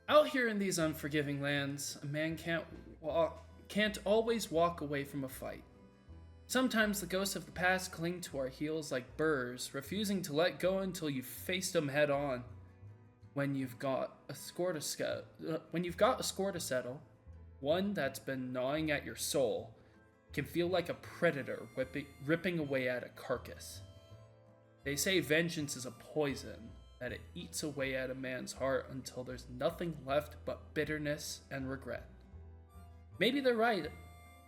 Out here in these unforgiving lands, a man can't always walk away from a fight. Sometimes the ghosts of the past cling to our heels like burrs, refusing to let go until you've faced them head on. When you've got a score to settle, one that's been gnawing at your soul, can feel like a predator ripping away at a carcass. They say vengeance is a poison, that it eats away at a man's heart until there's nothing left but bitterness and regret. Maybe they're right,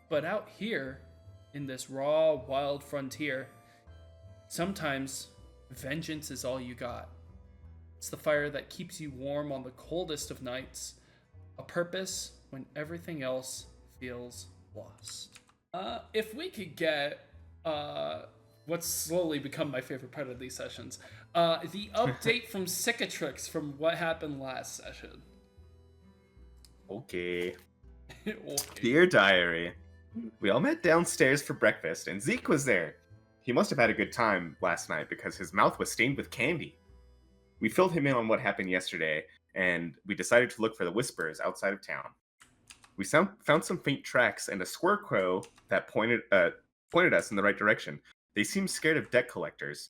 but out here, in this raw, wild frontier, sometimes vengeance is all you got. It's the fire that keeps you warm on the coldest of nights, a purpose when everything else feels lost. If we could get what's slowly become my favorite part of these sessions, the update from Cicatrix from what happened last session. Okay. Okay. Dear Diary, we all met downstairs for breakfast, and Zeke was there. He must have had a good time last night because his mouth was stained with candy. We filled him in on what happened yesterday, and we decided to look for the Whisperers outside of town. We found some faint tracks and a squirrel that pointed us in the right direction. They seemed scared of debt collectors.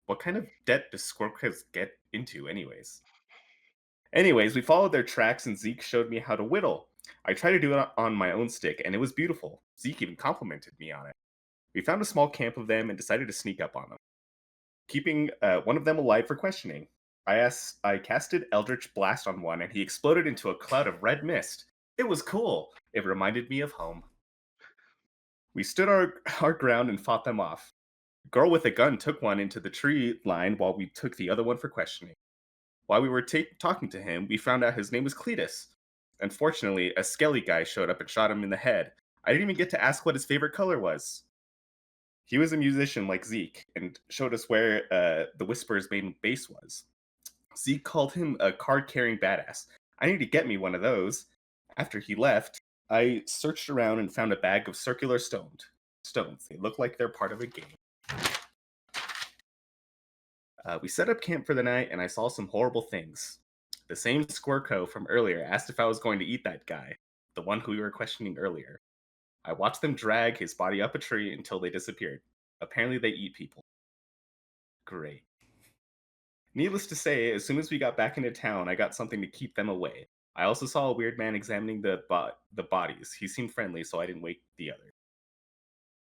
What kind of debt does squirrels get into, anyways? Anyways, we followed their tracks, and Zeke showed me how to whittle. I tried to do it on my own stick, and it was beautiful. Zeke even complimented me on it. We found a small camp of them and decided to sneak up on them, keeping one of them alive for questioning. I casted Eldritch Blast on one, and he exploded into a cloud of red mist. It was cool. It reminded me of home. We stood our ground and fought them off. A girl with a gun took one into the tree line while we took the other one for questioning. While we were talking to him, we found out his name was Cletus. Unfortunately, a skelly guy showed up and shot him in the head. I didn't even get to ask what his favorite color was. He was a musician like Zeke and showed us where the Whisperer's main base was. Zeke called him a card-carrying badass. I need to get me one of those. After he left, I searched around and found a bag of circular stones. They look like they're part of a game. We set up camp for the night, and I saw some horrible things. The same Squirco from earlier asked if I was going to eat that guy, the one who we were questioning earlier. I watched them drag his body up a tree until they disappeared. Apparently they eat people. Great. Needless to say, as soon as we got back into town, I got something to keep them away. I also saw a weird man examining the bodies. He seemed friendly, so I didn't wake the other.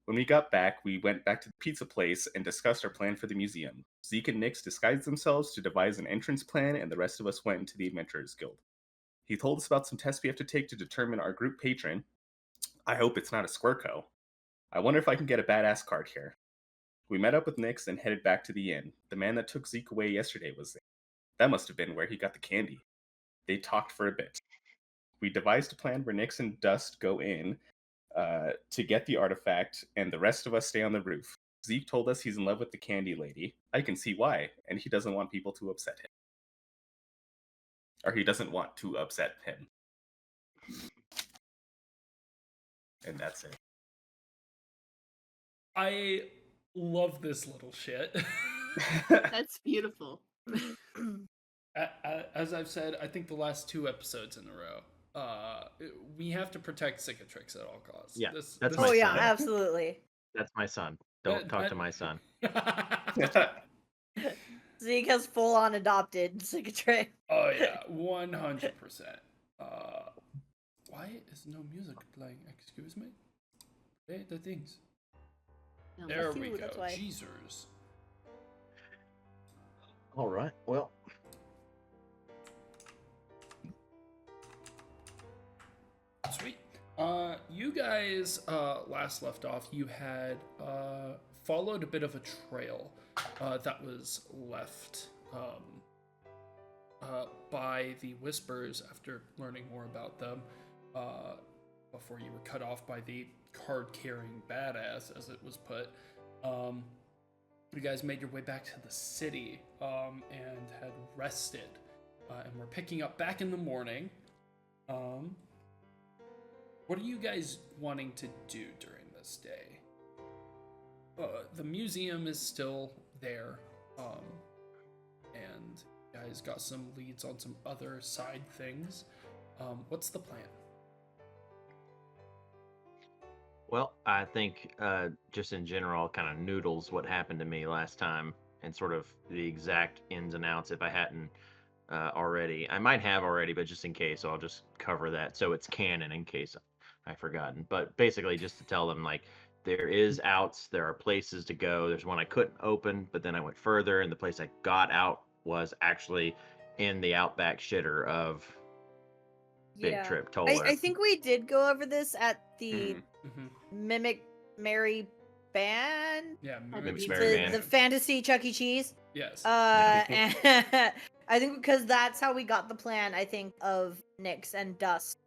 When we got back, we went back to the pizza place and discussed our plan for the museum. Zeke and Nix disguised themselves to devise an entrance plan, and the rest of us went into the Adventurers Guild. He told us about some tests we have to take to determine our group patron. I hope it's not a Squirco. I wonder if I can get a badass card here. We met up with Nix and headed back to the inn. The man that took Zeke away yesterday was there. That must have been where he got the candy. They talked for a bit. We devised a plan where Nix and Dust go in to get the artifact, and the rest of us stay on the roof. Zeke told us he's in love with the candy lady. I can see why, and he doesn't want people to upset him. Or he doesn't want to upset him. And that's it. I love this little shit. That's beautiful. As I've said, I think the last 2 episodes in a row, we have to protect Cicatrix at all costs. Yeah, This, that's this my Oh yeah, son. absolutely. That's my son. Don't talk to my son. Zeke has full on adopted Cicatrix. Oh yeah, 100%. Why is no music playing? Excuse me? Hey, the things. No, There that's we you, go. that's why. Jeezers. All right. Well, Sweet. You guys last left off. You had followed a bit of a trail that was left by the Whispers after learning more about them. Before you were cut off by the card-carrying badass, as it was put. You guys made your way back to the city and had rested, and were picking up back in the morning. What are you guys wanting to do during this day? The museum is still there, and guys got some leads on some other side things. What's the plan? Well, I think just in general, kind of noodles what happened to me last time and sort of the exact ins and outs if I hadn't already. I might have already, but just in case, I'll just cover that so it's canon in case I've forgotten. But basically, just to tell them, like, there is outs, there are places to go. There's one I couldn't open, but then I went further, and the place I got out was actually in the outback shitter of Big Trip Toller. I think we did go over this at the Mm-hmm. Mimic Mary Band. Yeah, Mimic the- Mary The, Band. the fantasy Chuck E. Cheese. Yes. And I think because that's how we got the plan, I think, of Nyx and Dust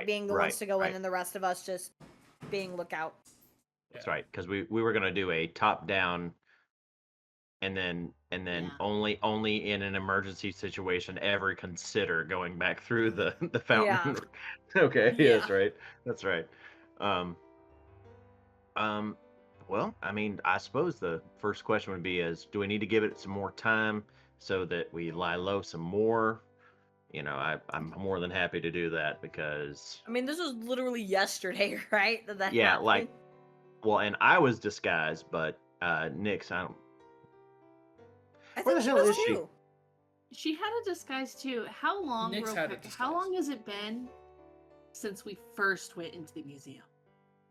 being the ones to go in, and the rest of us just being lookout. That's right, because we were gonna do a top down, and then Yeah. only in an emergency situation ever consider going back through the fountain. Okay, Yeah. yes, right. That's right. Well, I mean, I suppose the first question would be do we need to give it some more time so that we lie low some more? You know, I'm more than happy to do that because I mean, this was literally yesterday, right? That yeah, happened. like, well, and I was disguised, but Nyx, I don't. I Where think the she hell was is she? too. She had a disguise too. How long, Nyx real had a quick, how disguise. long has it been since we first went into the museum?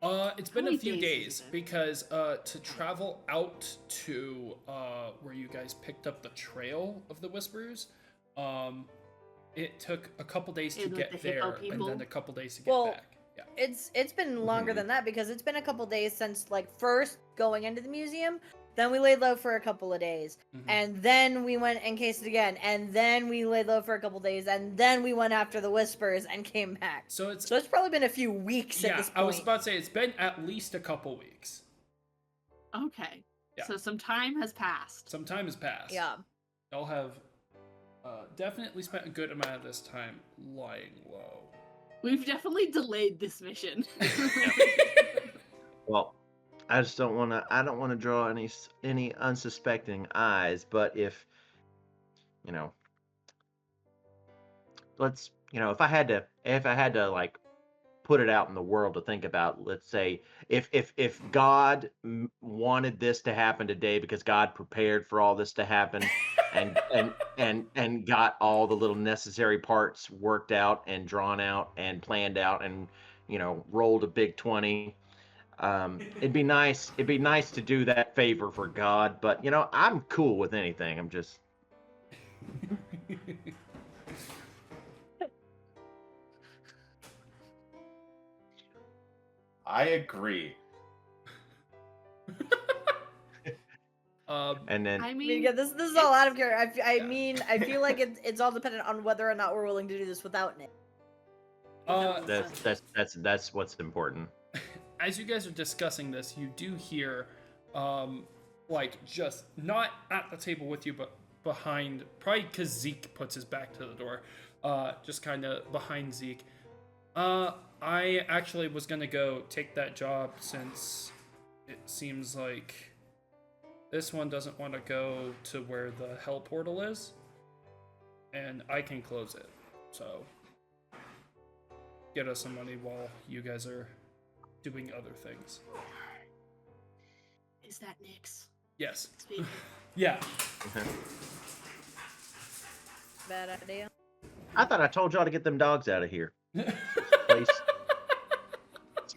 It's How been a many few days has days it been? because to travel out to where you guys picked up the trail of the Whisperers, it took a couple days to And with get the hippo there, and people? then a couple days to get Well, back. Yeah. It's been longer Mhm. than that because it's been a couple days since like first going into the museum. Then we laid low for a couple of days, Mhm. and then we went and cased it again, and then we laid low for a couple days, and then we went after the Whispers and came back. So it's So it's probably been a few weeks at yeah. this point. I was about to say it's been at least a couple weeks. Okay. Yeah. So some time has passed. Some time has passed. Yeah. Y'all have definitely spent a good amount of this time lying low. We've definitely delayed this mission. Well, I just don't want to. I don't want to draw any unsuspecting eyes. But if you know, if I had to like put it out in the world to think about, let's say if God wanted this to happen today because God prepared for all this to happen and got all the little necessary parts worked out and drawn out and planned out and rolled a big 20. It'd be nice to do that favor for God, but I'm cool with anything. I'm just I agree. and then I I mean, mean, yeah, this is all out of character. I mean, I feel like it's all dependent on whether or not we're willing to do this without Nick. that's what's important. As you guys are discussing this, you do hear, like, just not at the table with you, but behind, probably because Zeke puts his back to the door, just kind of behind Zeke. I actually was gonna go take that job since it seems like this one doesn't want to go to where the hell portal is, and I can close it, so get us some money while you guys are doing other things. is that Nyx Yes. speaking? Yeah. Bad idea. I thought I told y'all to get them dogs out of here. This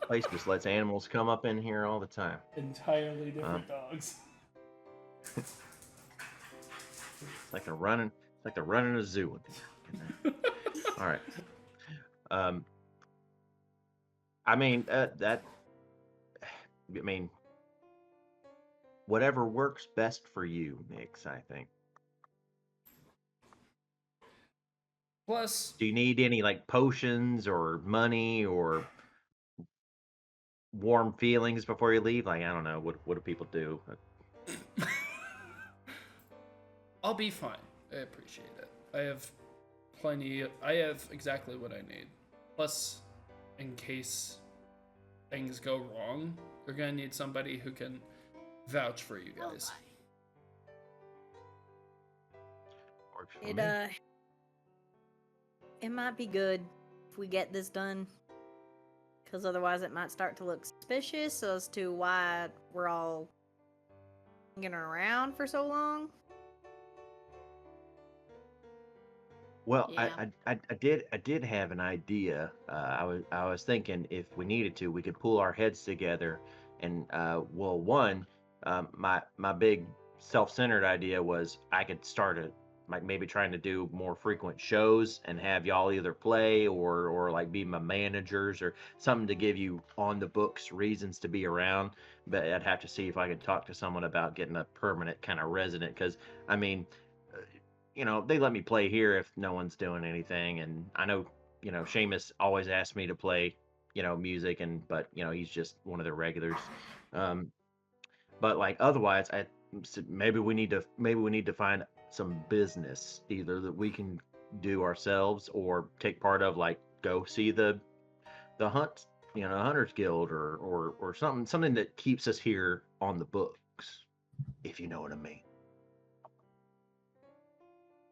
place just lets animals come up in here all the time. Entirely different dogs. It's like they're running a zoo in here. All right. I mean whatever works best for you, Nyx, I think. Plus, Do you need any like potions or money or warm feelings before you leave? Like, I don't know, what do people do? I'll be fine. I appreciate it. I have exactly what I need. Plus, in case things go wrong, you're gonna need somebody who can vouch for you guys. for me. It might be good if we get this done, because otherwise it might start to look suspicious as to why we're all hanging around for so long. Well, Yeah. I did have an idea. I was thinking if we needed to, we could pull our heads together, and well, one, my big self-centered idea was I could start like maybe trying to do more frequent shows and have y'all either play or like be my managers or something to give you on the books reasons to be around. But I'd have to see if I could talk to someone about getting a permanent kind of resident, because I mean, they let me play here if no one's doing anything. And I know, Seamus always asks me to play, music, but he's just one of the regulars. Um, but like otherwise, maybe we need to find some business either that we can do ourselves or take part of, like go see the hunt, Hunters Guild or something that keeps us here on the books, if you know what I mean.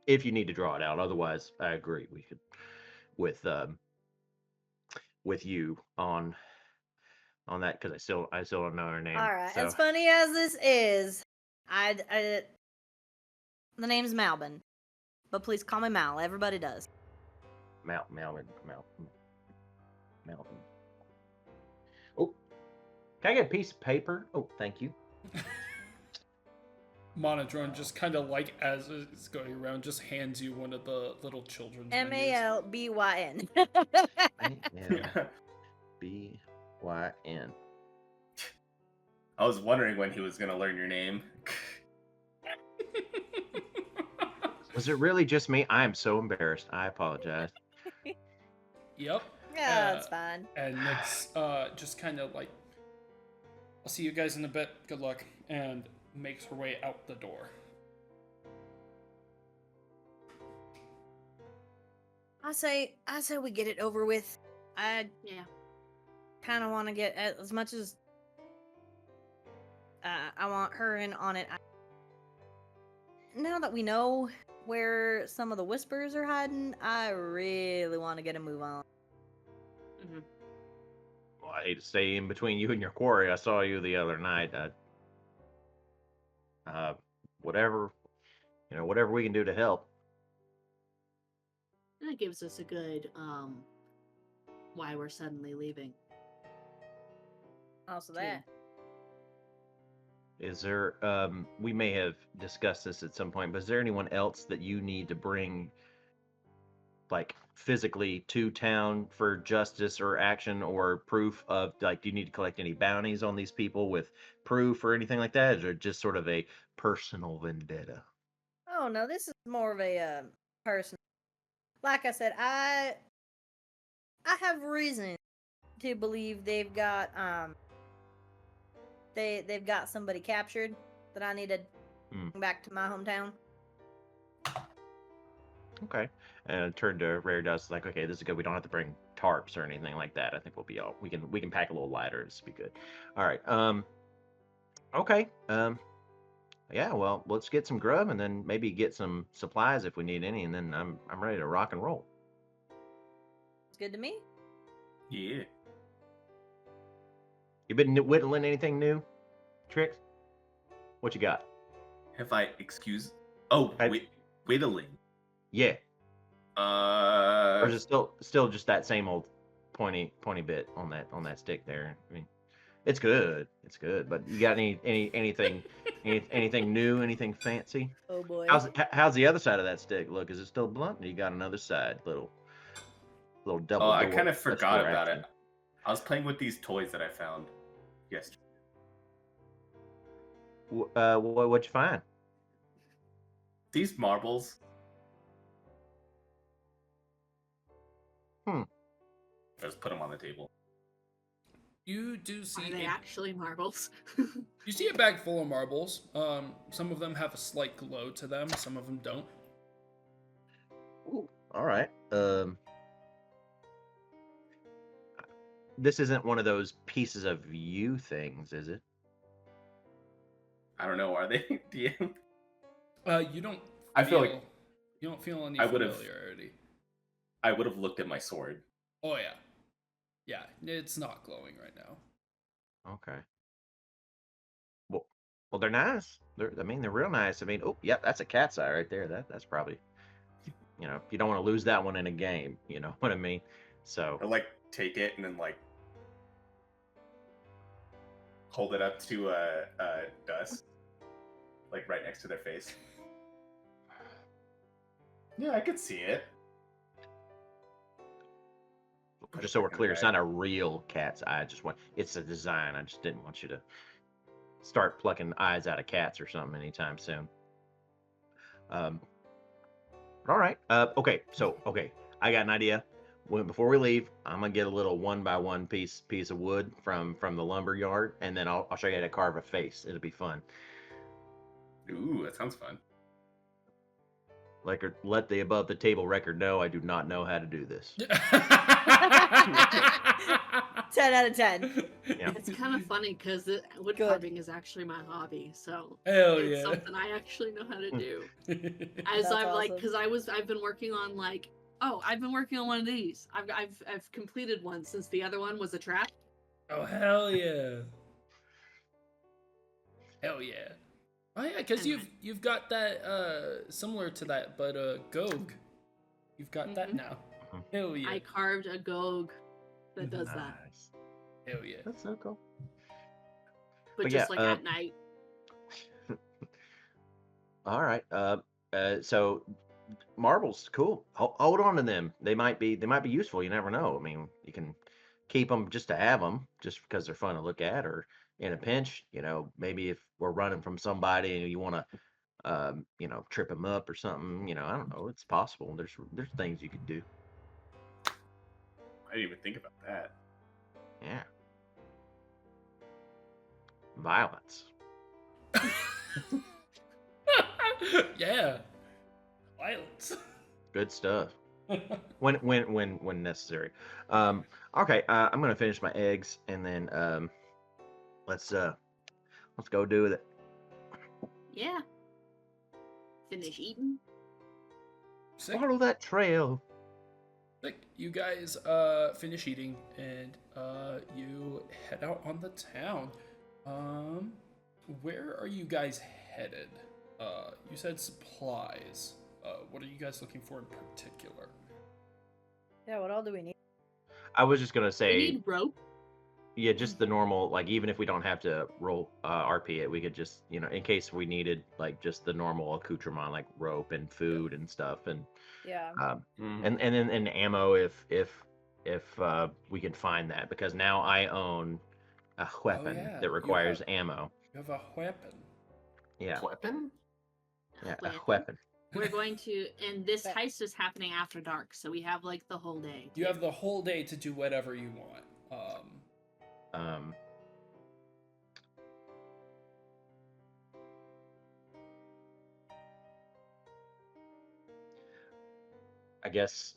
If you need to draw it out. Otherwise, I agree. We could with you on that, because I still don't know her name. All right. So As funny as this is, the name's Malvin, but please call me Mal. Everybody does. Malvin. Oh, can I get a piece of paper? Oh, thank you. Monodrone just kind of like as it's going around, just hands you one of the little children's menus. Malbyn. Malbyn. I was wondering when he was going to learn your name. Was it really just me? I am so embarrassed. I apologize. Yep. Yeah, that's fine. And Nyx just kind of like, I'll see you guys in a bit. Good luck. And makes her way out the door. I say we get it over with. I kind of want to get as much as I want her in on it. Now that we know where some of the whispers are hiding, I really want to get a move on. Mm-hmm. Well, I hate to stay in between you and your quarry. I saw you the other night. Whatever we can do to help. And it gives us a good why we're suddenly leaving. Also that. Is there, we may have discussed this at some point, but is there anyone else that you need to bring, like, physically to town for justice or action or proof of, like, do you need to collect any bounties on these people with proof or anything like that? Or just sort of a personal vendetta? Oh no, this is more of a personal. Like I said, I have reason to believe they've got they've got somebody captured that I need to bring back to my hometown. Okay. And I turned to Rare Dust, like, okay, this is good. We don't have to bring tarps or anything like that. I think we'll be all we can pack a little lighter. This will be good. All right. Okay. Yeah, well, let's get some grub and then maybe get some supplies if we need any, and then I'm ready to rock and roll. It's good to me. Yeah. You been whittling anything new, Trix? What you got? Have I excuse? Oh, whittling. Yeah. Or is it still just that same old pointy bit on that stick there? I mean, it's good. It's good. But you got anything anything new? Anything fancy? Oh boy. How's the other side of that stick look? Is it still blunt? Or you got another side, little double? Oh, I kind of forgot about it. I was playing with these toys that I found yesterday. What'd you find? These marbles. Just put them on the table. You do see. Are they actually marbles? You see a bag full of marbles. Some of them have a slight glow to them. Some of them don't. Ooh, all right. This isn't one of those pieces of you things, is it? I don't know. Are they? DM? You don't. I feel like You don't feel any I would've- familiarity. I would have looked at my sword. Oh yeah, yeah. It's not glowing right now. Okay. Well, they're nice. They're real nice. I mean, oh, yeah, that's a cat's eye right there. That's probably, you don't want to lose that one in a game. You know what I mean? So, Or like take it and then like hold it up to Dust, like right next to their face. Yeah, I could see it. Put just it so we're back in the clear, it's bag. not a real cat's eye. It's a design. I just didn't want you to start plucking eyes out of cats or something anytime soon. Um, all right. Okay. So, I got an idea. Before we leave, I'm gonna get a little 1x1 piece of wood from the lumber yard, and then I'll show you how to carve a face. It'll be fun. Ooh, that sounds fun. Like, let the above the table record know I do not know how to do this. 10 out of 10. Yeah. It's kind of funny because wood Good. carving is actually my hobby, so Hell it's yeah. something I actually know how to do. As That's I'm like, awesome. because I've been working on like, I've been working on one of these. I've completed one since the other one was a trap. Oh hell yeah. Hell yeah. Oh yeah, because Anyway. you've got that similar to that, but Gog. You've got that Mhm. now. Hell yeah. I carved a Gog that does that, Nice. Hell yeah. That's so cool. but But just yeah, like at night. All right. So marbles, cool. Hold on to them. They might be useful. You never know. I mean, you can keep them just to have them, just because they're fun to look at, or in a pinch, maybe if we're running from somebody and you want to, trip them up or something. I don't know. It's possible. There's things you could do. I didn't even think about that. Yeah. Violence. Yeah. Violence. Good stuff. When necessary. Okay, I'm gonna finish my eggs and then let's go do it. Yeah. Finish eating. Sick. Follow that trail. Sick. You guys finish eating and you head out on the town. Where are you guys headed? You said supplies. What are you guys looking for in particular? Yeah, what all do we need? I was just gonna We say, need rope. yeah, just the normal, like even if we don't have to roll RP it, we could just, in case we needed like just the normal accoutrement like rope and food and stuff, and Yeah. and then ammo if we can find that, because now I own a weapon yeah, that requires ammo. You have a weapon. Yeah, Weapon? yeah, a Weapon. weapon. We're going to, and this Okay. heist is happening after dark, so we have like the whole day. You have the whole day to do whatever you want. I guess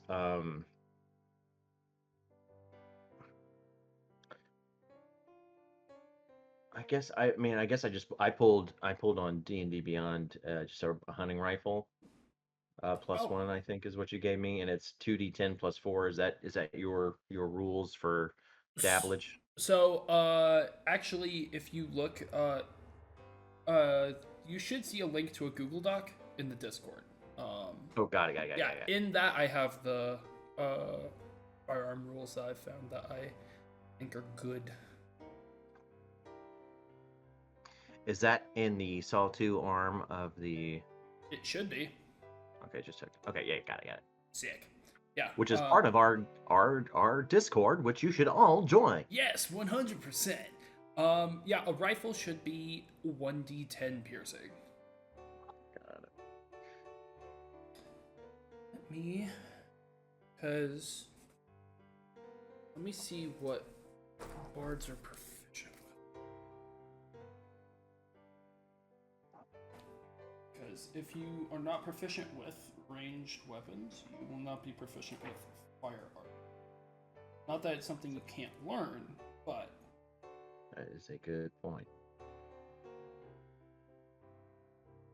I pulled on D&D Beyond just a hunting rifle plus Oh. 1, I think is what you gave me, and it's 2d10 plus 4. Is that your rules for dabblage? So, actually, if you look, you should see a link to a Google Doc in the Discord. Oh, got it. Yeah, in that I have the firearm rules that I found that I think are good. Is that in the Saltu arm of the? It should be. Okay, just check. Okay, yeah, got it. Sick. Yeah. Which is part of our Discord, which you should all join. Yes, 100%. Yeah, a rifle should be 1d10 piercing. Got it. Let me see what bards are proficient with. Because if you are not proficient with ranged weapons, you will not be proficient with fire art. Not that it's something you can't learn, but That is a good point.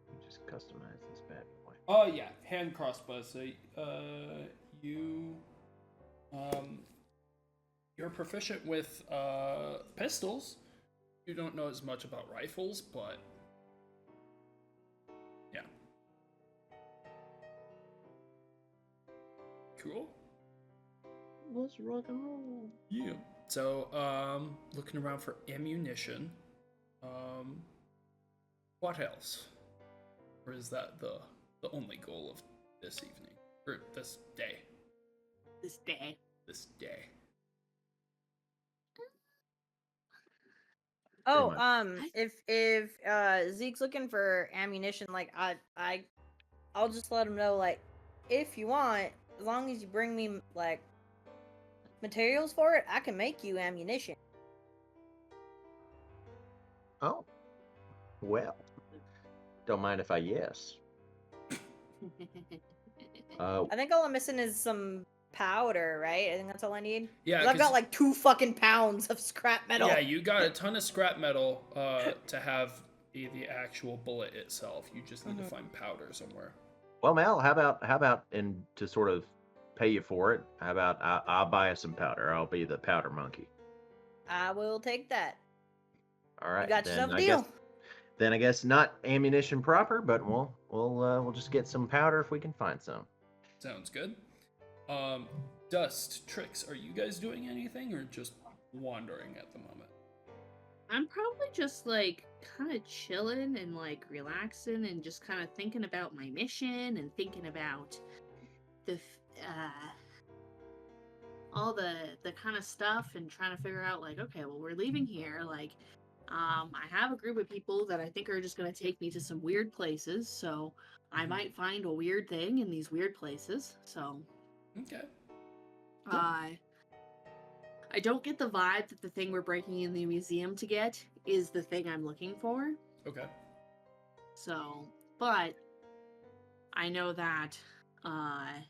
Let me just customize this bad boy. Oh yeah, hand crossbows. So you you're proficient with pistols. You don't know as much about rifles, but yeah. Cool. Let's rock and roll. Yeah. So looking around for ammunition. What else? Or is that the only goal of this evening? Or this day? This day. This day. Oh, much. if Zeke's looking for ammunition, like I'll just let him know, like, if you want, as long as you bring me like materials for it, I can make you ammunition. Oh, well. Don't mind if I yes. I think all I'm missing is some powder, right? I think that's all I need. Yeah, 'Cause I've got 'cause- like 2 fucking pounds of scrap metal. Yeah, you got a ton of scrap metal to have be the actual bullet itself. You just need to find powder somewhere. Well, Mel, how about and to sort of pay you for it? How about I'll buy us some powder? I'll be the powder monkey. I will take that. All right. You got then yourself a I deal. guess then I guess not ammunition proper, but we'll just get some powder if we can find some. Sounds good. Dust, Tricks, are you guys doing anything or just wandering at the moment? I'm probably just like kind of chilling and like relaxing and just kind of thinking about my mission and thinking about the all the kind of stuff and trying to figure out like, okay, well, we're leaving here, like I have a group of people that I think are just going to take me to some weird places, so I might find a weird thing in these weird places. So Okay. I don't get the vibe that the thing we're breaking in the museum to get is the thing I'm looking for. Okay. So, but I know that I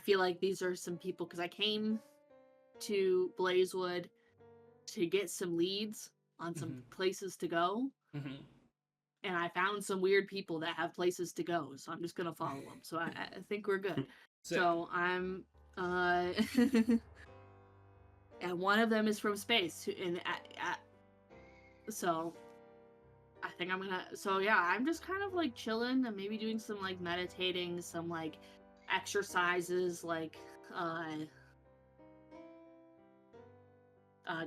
feel like these are some people, because I came to Blazewood to get some leads on some places to go. Mm-hmm. And I found some weird people that have places to go, so I'm just gonna follow them. So I think we're good. So I'm and one of them is from space, and so I think I'm gonna. So yeah, I'm just kind of like chilling and maybe doing some like meditating, some like exercises, like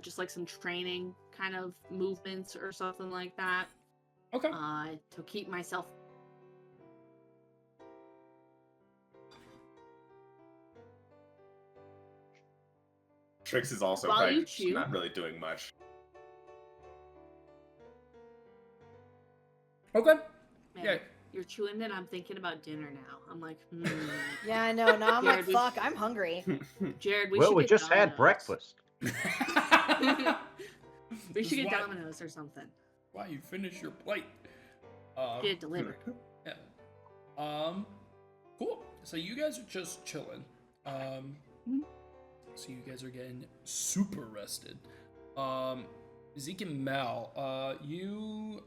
just like some training kind of movements or something like that. Okay. To keep myself. Trix is also While probably you just chew. not really doing much. Okay. Man, Yeah. you're chewing and I'm thinking about dinner now. I'm like, Yeah, I know. Now I'm like, Jared, fuck, I'm hungry. Jared, we Well, should we get just had Domino's. breakfast. We should get Why- Domino's or something. Why you finish your plate? Get it delivered. Yeah. Cool. So you guys are just chilling. So you guys are getting super rested. Zeke and Mal, you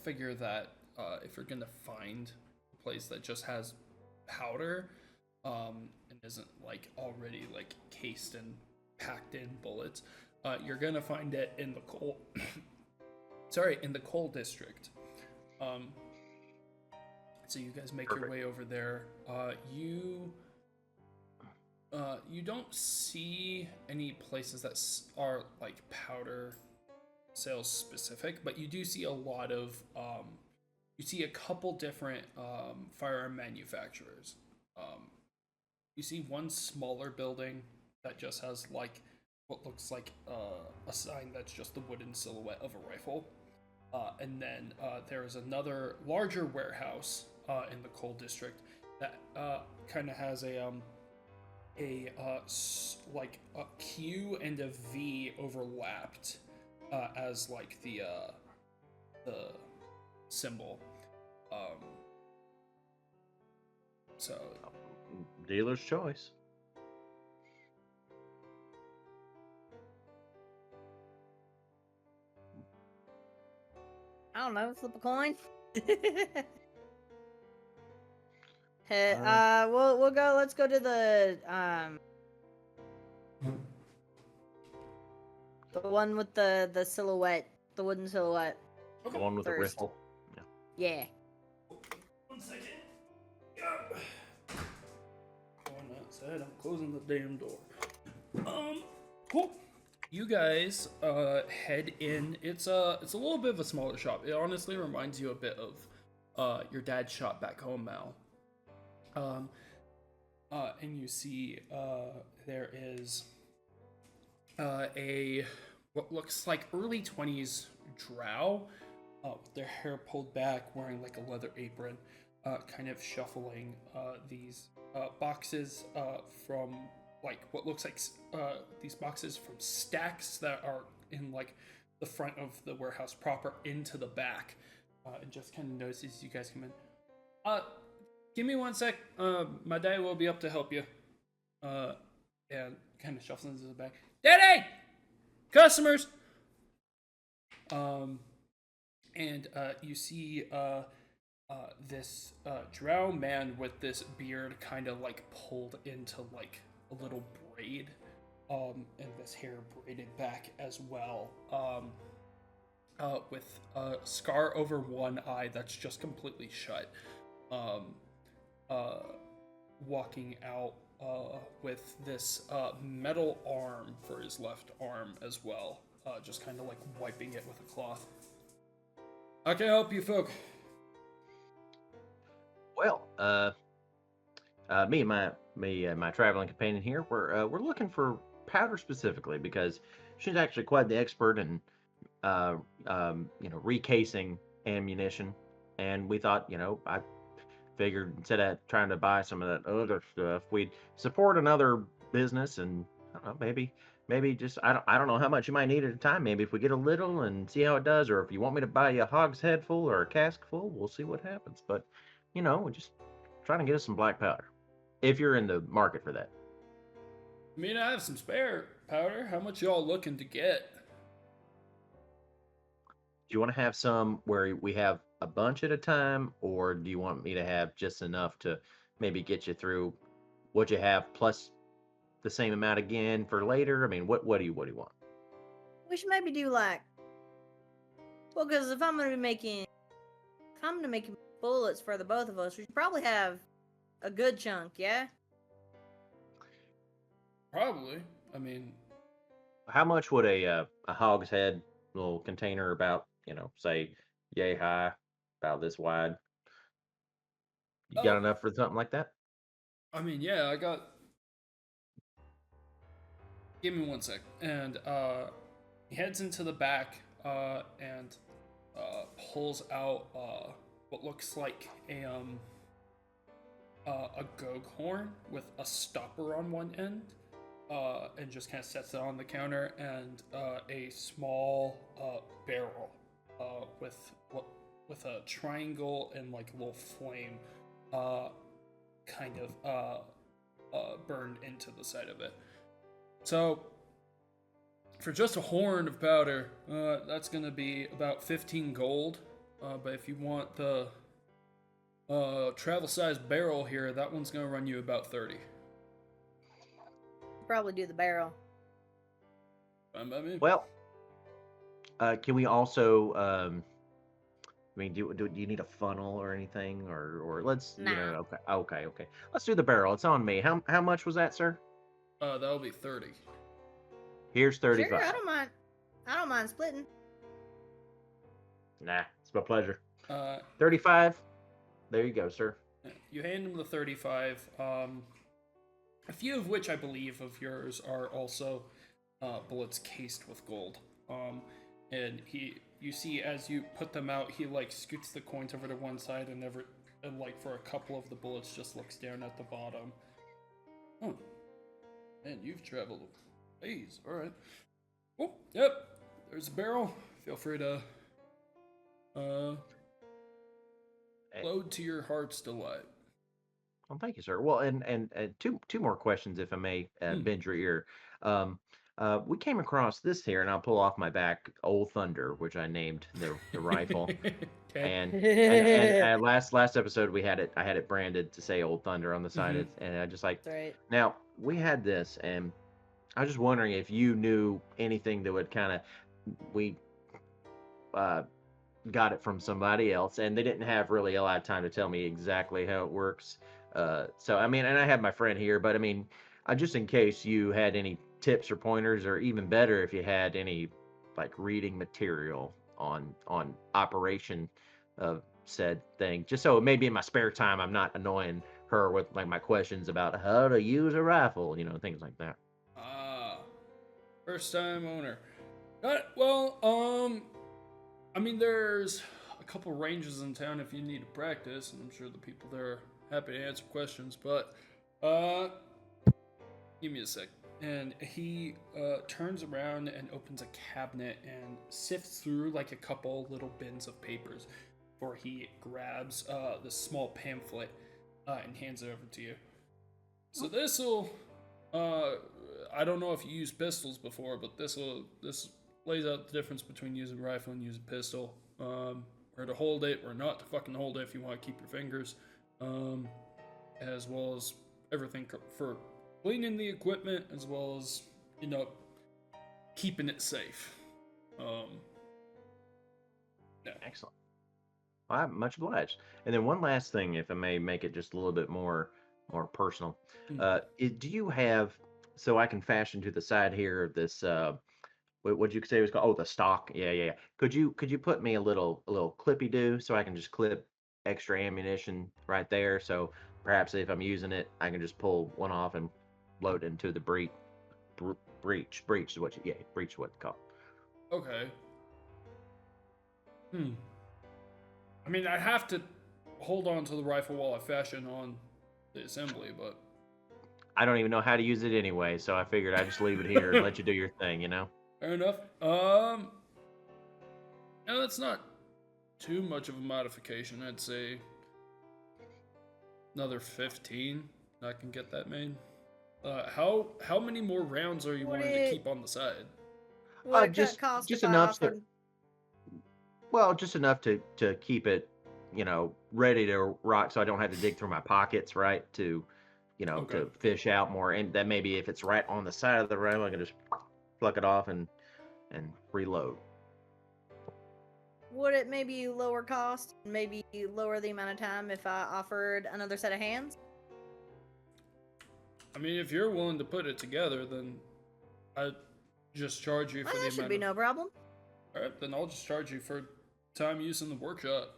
figure that if you're gonna find a place that just has powder, and isn't like already like cased and packed in bullets, you're gonna find it in the coal. in the coal district. So you guys make your way over there. You don't see any places that are like powder sales specific, but you do see a lot of you see a couple different firearm manufacturers. You see one smaller building that just has like what looks like a sign that's just the wooden silhouette of a rifle. And then there is another larger warehouse in the coal district that kind of has like a Q and a V overlapped as like the symbol. So Dealer's choice. I don't know, flip a coin. We'll go. Let's go to the one with the silhouette, the wooden silhouette. The one with the First. rifle. Yeah. 1 second. Going outside. I'm closing the damn door. Cool. You guys head in. It's a little bit of a smaller shop. It honestly reminds you a bit of your dad's shop back home, Mal. And you see there is a what looks like early 20s drow with their hair pulled back, wearing like a leather apron, kind of shuffling these boxes from like what looks like these boxes from stacks that are in like the front of the warehouse proper into the back, and just kind of notices you guys come in. Give me 1 sec. My dad will be up to help you. And kind of shuffles into the back. Daddy! Customers! And you see this drow man with this beard kind of like pulled into like a little braid, and this hair braided back as well, with a scar over one eye that's just completely shut, walking out with this metal arm for his left arm as well, just kind of like wiping it with a cloth. How can I help you, folk? Well, me and my traveling companion here, we're looking for powder specifically because she's actually quite the expert in recasing ammunition, and we thought, I figured instead of trying to buy some of that other stuff, we'd support another business, and I don't know, maybe just I don't know how much you might need at a time. Maybe if we get a little and see how it does, or if you want me to buy you a hogshead full or a cask full, we'll see what happens. But we're just trying to get us some black powder, if you're in the market for that. I mean, I have some spare powder. How much y'all looking to get? Do you want to have some where we have a bunch at a time, or do you want me to have just enough to maybe get you through what you have plus the same amount again for later? I mean, what do you want? We should maybe do because if I'm gonna be making bullets for the both of us, we should probably have a good chunk, yeah? Probably. I mean, How much would a hogshead little container, about say yay high, about this wide? You got enough for something like that? I mean, yeah, I got. Give me 1 sec. And he heads into the back and pulls out what looks like a gog horn with a stopper on one end, and just kind of sets it on the counter, and a small barrel with a triangle and like a little flame kind of burned into the side of it. So, for just a horn of powder, that's gonna be about 15 gold. But if you want the travel-sized barrel here, that one's gonna run you about 30. Probably do the barrel. Fine by me. Well, can we also? I mean, do you need a funnel or anything, or let's Nah. Okay. Let's do the barrel. It's on me. How much was that, sir? That'll be 30. Here's 35. Sure, I don't mind splitting. Nah, it's my pleasure. 35. There you go, sir. You hand him the 35. A few of which I believe of yours are also bullets cased with gold. And you see as you put them out, he like scoots the coins over to one side and like for a couple of the bullets just looks down at the bottom. Oh, man, you've traveled a ways. All right. Oh, yep. There's a barrel. Feel free to load to your heart's delight. Well, thank you, sir. Well, and two more questions, if I may, bend your ear. We came across this here, and I'll pull off my back Old Thunder, which I named the rifle. Okay. And last episode we had it. I had it branded to say Old Thunder on the side, Mhm. and I just like. That's right. Now we had this, and I was just wondering if you knew anything that would kind of we uh, got it from somebody else, and they didn't have really a lot of time to tell me exactly how it works. So I mean, and I have my friend here, but I mean, just in case you had any tips or pointers, or even better, if you had any like reading material on operation of said thing, just so maybe in my spare time I'm not annoying her with like my questions about how to use a rifle, things like that. Ah, first time owner. Well, I mean, there's a couple ranges in town if you need to practice, and I'm sure the people there are happy to answer questions. But, give me a sec. And he turns around and opens a cabinet and sifts through like a couple little bins of papers before he grabs this small pamphlet and hands it over to you. So this'll, I don't know if you used pistols before, but this lays out the difference between using a rifle and using a pistol. Where to hold it, or not to fucking hold it if you want to keep your fingers. As well as everything for cleaning the equipment, as well as, keeping it safe. Yeah. Excellent. Well, I'm much obliged. And then one last thing, if I may make it just a little bit more personal. Do you have, so I can fashion to the side here this what'd you say it was called? Oh, the stock. Yeah. Could you put me a little clippy do so I can just clip extra ammunition right there? So perhaps if I'm using it, I can just pull one off and load it into the breech is what breech is what it's called. Okay. I mean, I'd have to hold on to the rifle while I fashion on the assembly, but I don't even know how to use it anyway, so I figured I'd just leave it here and let you do your thing. fair enough. No, that's not too much of a modification. I'd say another 15. I can get that made. How many more rounds are you Would wanting to it- keep on the side? What just- cost just if I enough to- offered- Well, just enough to keep it, ready to rock, so I don't have to dig through my pockets, right? To, Okay. to fish out more, and then maybe if it's right on the side of the rail, I can just pluck it off and reload. Would it maybe lower cost, maybe lower the amount of time if I offered another set of hands? I mean, if you're willing to put it together, then I'd just charge you for Well, the that should amount be of... no problem. Alright, then I'll just charge you for time use in the workshop.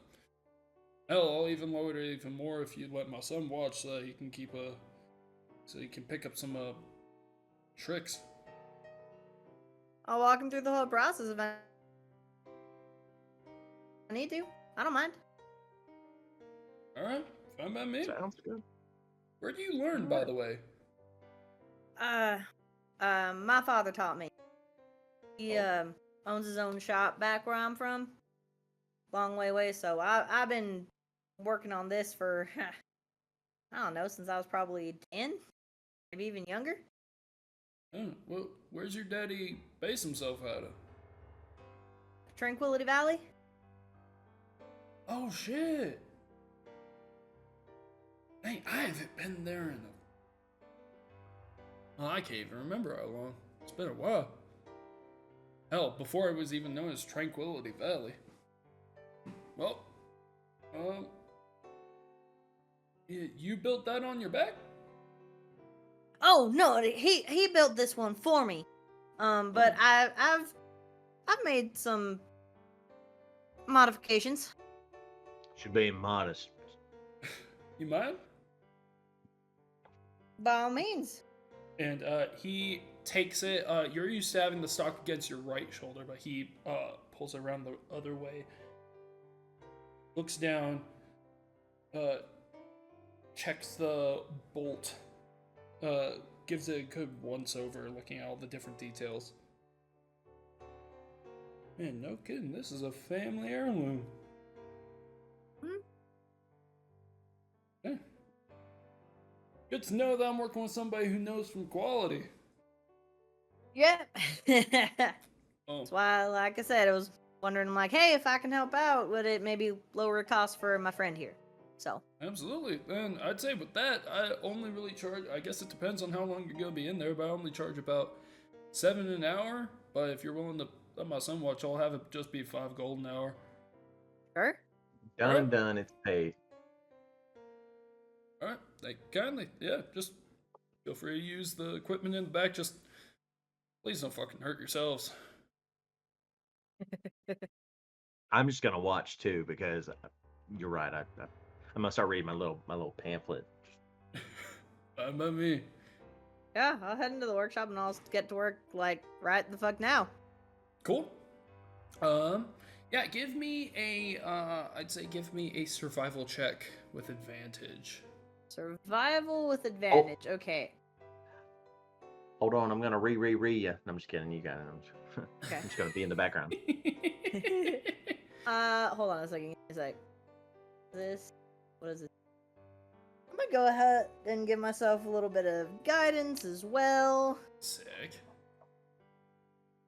Hell, I'll even lower it even more if you let my son watch, so that he can so he can pick up some tricks. I'll walk him through the whole process if I need to. I don't mind. Alright, fine by me. Sounds good. Where do you learn, by the way? My father taught me. He owns his own shop back where I'm from. Long way away, so I've been working on this for I don't know, since I was probably 10, maybe even younger. Oh, well, where's your daddy base himself out of? Tranquility Valley. Oh, shit! Hey, I haven't been there in a... Well, I can't even remember how long. It's been a while. Hell, before it was even known as Tranquility Valley. Well, you built that on your back? Oh no, he built this one for me. But I've made some modifications. Should be modest. You mind? By all means. And he takes it. You're used to having the stock against your right shoulder, but he pulls it around the other way. Looks down. Checks the bolt. Gives it a good once over, looking at all the different details. Man, no kidding. This is a family heirloom. Yeah. Good to know that I'm working with somebody who knows from quality. Yep. That's Oh, why, like I said, I was wondering, like, hey, if I can help out, would it maybe lower cost for my friend here? So, absolutely. And I'd say with that, I only really charge. I guess it depends on how long you're gonna be in there, but I only charge about 7 an hour. But if you're willing to let my son watch, I'll have it just be 5 gold an hour. sure. Done Alright. and done. It's paid. All right, like kindly, yeah. Just feel free to use the equipment in the back. Just please don't fucking hurt yourselves. I'm just gonna watch too because you're right. I'm gonna start reading my little pamphlet. Fine by me. Yeah, I'll head into the workshop and I'll get to work, like, right the fuck now. Cool. Yeah. Give me a. I'd say give me a survival check with advantage. Survival with advantage. Okay. Hold on, I'm gonna re you. I'm just kidding. You got it. Okay. I'm just gonna be in the background. Hold on a second. It's like this. What is it? I'm gonna go ahead and give myself a little bit of guidance as well. Sick.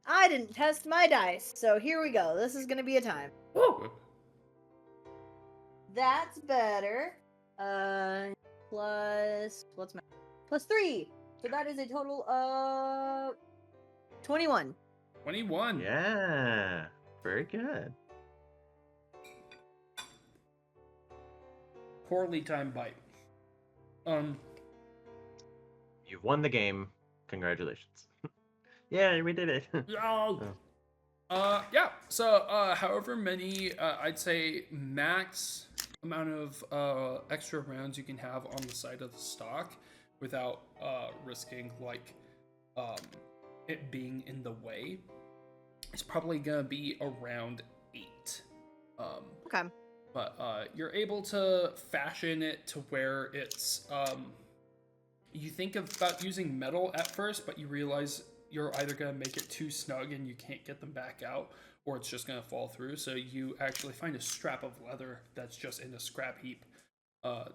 I didn't test my dice, so here we go. This is gonna be a time. Woo. That's better. Plus what's my plus 3. So that is a total of 21. 21. Yeah, very good. Poorly timed bite. You've won the game. Congratulations. Yeah, we did it. Yeah. Yeah. So, however many, I'd say max amount of extra rounds you can have on the side of the stock without risking like it being in the way. It's probably gonna be around 8. Okay. But you're able to fashion it to where it's you think about using metal at first, but you realize you're either going to make it too snug and you can't get them back out, or it's just going to fall through. So you actually find a strap of leather that's just in a scrap heap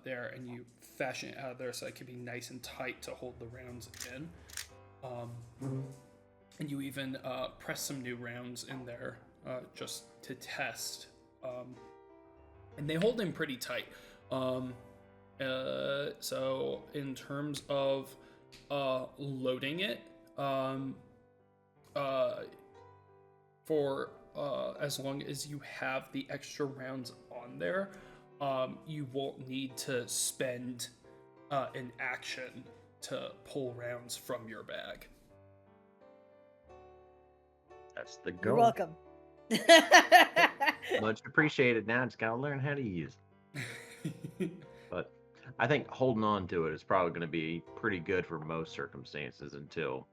there, and you fashion it out of there so it can be nice and tight to hold the rounds in. And you even press some new rounds in there just to test. And they hold in pretty tight. So in terms of loading it, for as long as you have the extra rounds on there, you won't need to spend an action to pull rounds from your bag. That's the You're goal. welcome. Much appreciated. Now I just gotta learn how to use it. But I think holding on to it is probably going to be pretty good for most circumstances until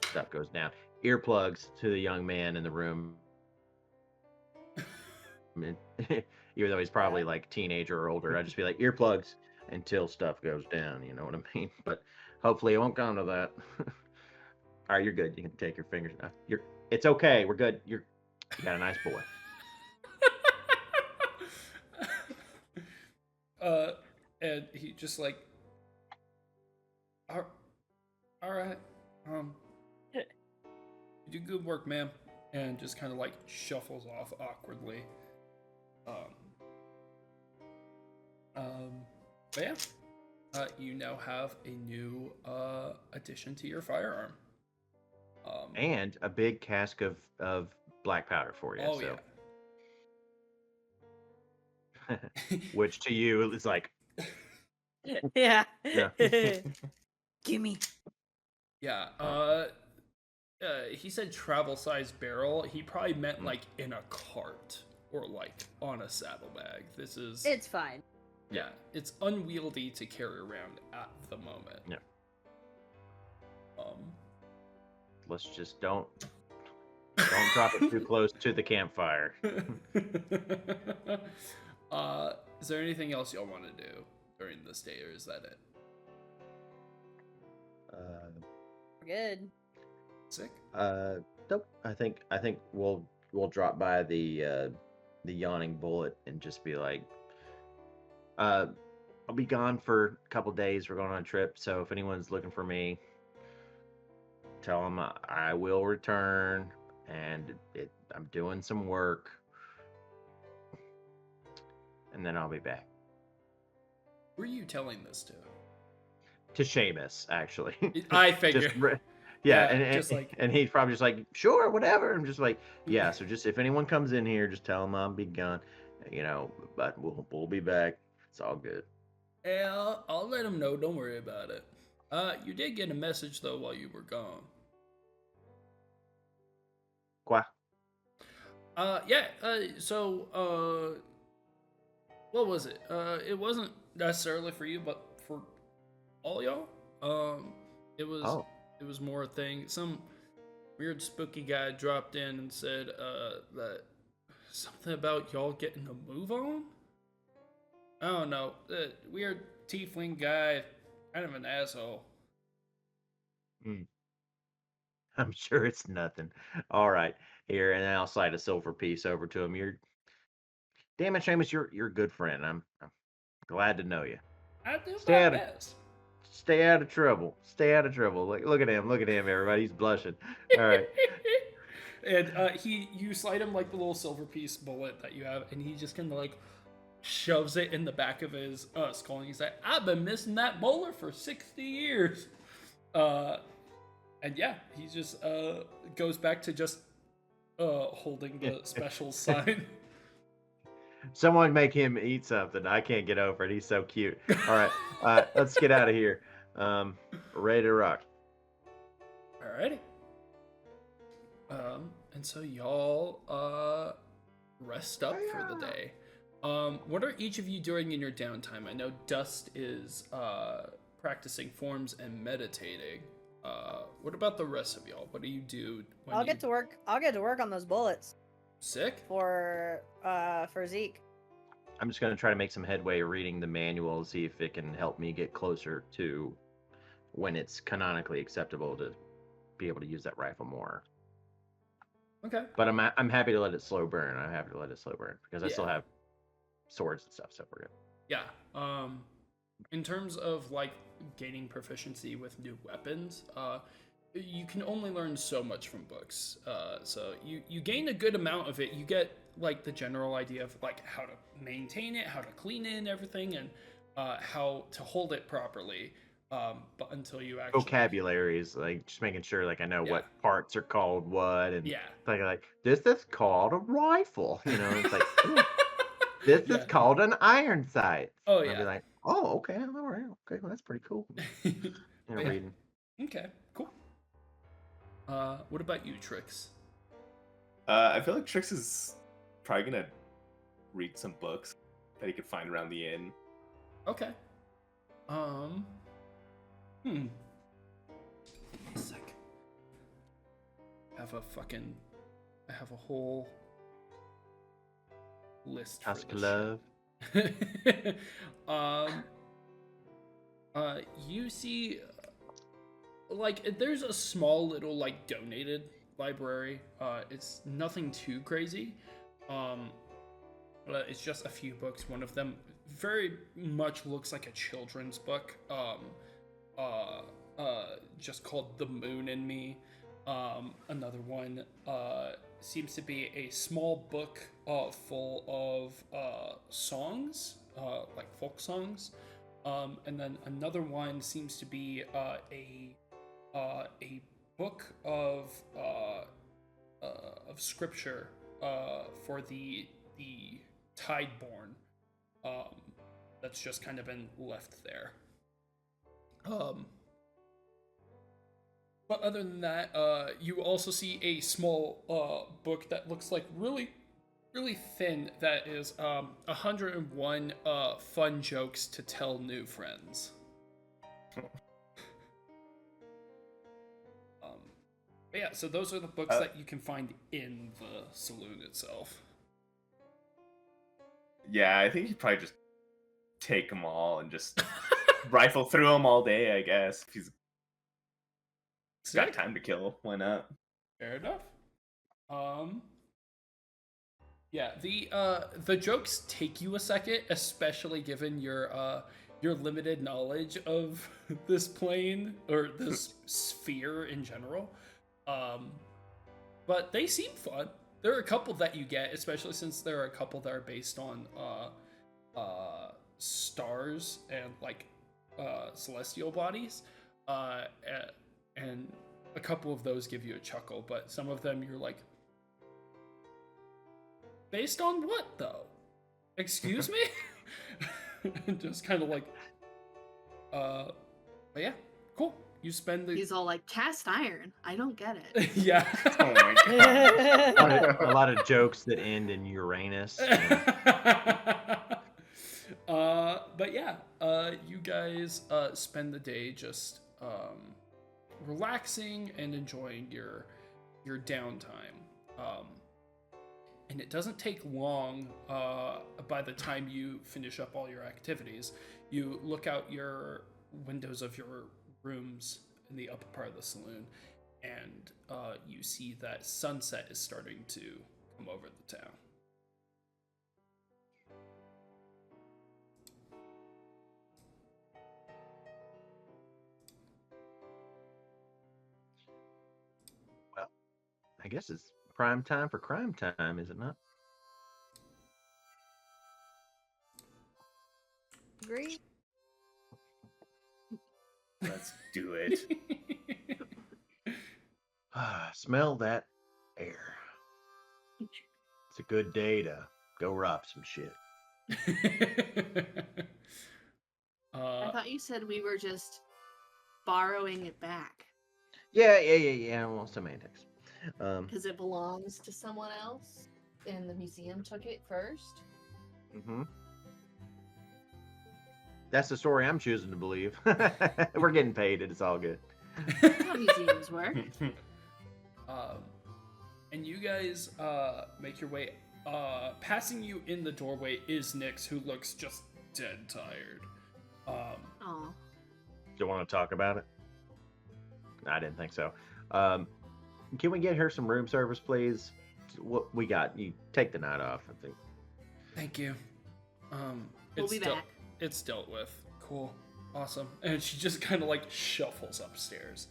stuff goes down. Earplugs to the young man in the room. Even though he's probably like teenager or older, I'd just be like earplugs until stuff goes down. You know what I mean? But hopefully it won't come to that. All right, you're good. You can take your fingers. It's okay. We're good. You got a nice boy. And he just like, all right, you do good work, ma'am, and just kind of like shuffles off awkwardly. But yeah, you now have a new addition to your firearm. And a big cask of black powder for you. Oh so. yeah. Which to you is like, Yeah. yeah. Gimme. Yeah. He said travel size barrel. He probably meant like in a cart or like on a saddlebag. This is. It's fine. Yeah, it's unwieldy to carry around at the moment. Yeah. Let's just don't drop it too close to the campfire. Is there anything else y'all want to do during this day, or is that it? Good. Sick. Nope. I think we'll drop by the yawning bullet and just be like, I'll be gone for a couple days. We're going on a trip, so if anyone's looking for me, tell him I will return, and I'm doing some work, and then I'll be back. Who are you telling this to? To Seamus, actually. I Just figure. yeah, Yeah, and just like and he's probably just like, sure, whatever. I'm just like, yeah. So just if anyone comes in here, just tell them I'll be gone, But we'll be back. It's all good. yeah, I'll let him know. Don't worry about it. You did get a message though while you were gone. Qua. Yeah. What was it? It wasn't necessarily for you, but for all y'all. It was. Oh. It was more a thing. Some weird spooky guy dropped in and said that something about y'all getting a move on. I don't know. The weird tiefling guy, kind of an asshole. I'm sure it's nothing. All right, here, and I'll slide a silver piece over to him. Damn it, Seamus, you're a good friend. I'm glad to know you. I do Stay my out of best. stay out of trouble. Stay out of trouble. Look at him. Look at him, everybody. He's blushing. All right. And you slide him like the little silver piece bullet that you have, and he just kind of like shoves it in the back of his skull, and he's like, "I've been missing that molar for 60 years." And yeah, he just goes back to just holding the special sign. Someone make him eat something. I can't get over it. He's so cute. All right. Let's get out of here. Ready to rock. Alrighty. And so y'all rest up for the day. What are each of you doing in your downtime? I know Dust is practicing forms and meditating. What about the rest of y'all? What do you do when I'll get to work on those bullets Sick? for Zeke. I'm just going to try to make some headway reading the manual, see if it can help me get closer to when it's canonically acceptable to be able to use that rifle more. Okay. But I'm happy to let it slow burn. I'm happy to let it slow burn because I still have swords and stuff, so we're good. Yeah. In terms of like gaining proficiency with new weapons, you can only learn so much from books. So you gain a good amount of it. You get like the general idea of like how to maintain it, how to clean it and everything, and how to hold it properly. But until you actually vocabularies, like just making sure like I know what parts are called what, and like this is called a rifle. It's like this is called an iron sight. Oh I'd be like, oh, okay, all right, okay, well, that's pretty cool. Reading. Okay, cool. What about you, Trix? I feel like Trix is probably gonna read some books that he could find around the inn. Okay. Give me a sec. I have a whole list for Ask this love. shit. You see, like, there's a small little, like, donated library. It's nothing too crazy. It's just a few books. One of them very much looks like a children's book. Just called The Moon and Me. Another one seems to be a small book full of songs, like folk songs. And then another one seems to be a book of scripture for the Tideborn. That's just kind of been left there. But other than that, you also see a small book that looks like really thin. That is 101 fun jokes to tell new friends. But yeah, so those are the books that you can find in the saloon itself. Yeah, I think he'd probably just take them all and just rifle through them all day, I guess. If he's got time to kill, why not? Fair enough. Yeah, the jokes take you a second, especially given your limited knowledge of this plane or this sphere in general. Um, but they seem fun. There are a couple that you get, especially since there are a couple that are based on stars and like celestial bodies, and a couple of those give you a chuckle. But some of them you're like, based on what though? Excuse me? Just kind of like, but yeah, cool. You spend the He's all like, cast iron. I don't get it. yeah. Oh my god. A lot of jokes that end in Uranus. But yeah, you guys spend the day just relaxing and enjoying your downtime. And it doesn't take long by the time you finish up all your activities. You look out your windows of your rooms in the upper part of the saloon, and you see that sunset is starting to come over the town. Well, I guess it's prime time for crime time, is it not? Agree. Let's do it. Smell that air. It's a good day to go rob some shit. I thought you said we were just borrowing it back Yeah. Well, semantics. because it belongs to someone else, and the museum took it first. Mm-hmm. That's the story I'm choosing to believe. We're getting paid. It's all good. That's how museums work. And you guys make your way. Passing you in the doorway is Nyx, who looks just dead tired. Oh, Do you want to talk about it? I didn't think so. Can we get her some room service, please? What we got? You take the night off, I think. Thank you. we'll be back. It's dealt with. Cool. Awesome. And she just kind of like shuffles upstairs.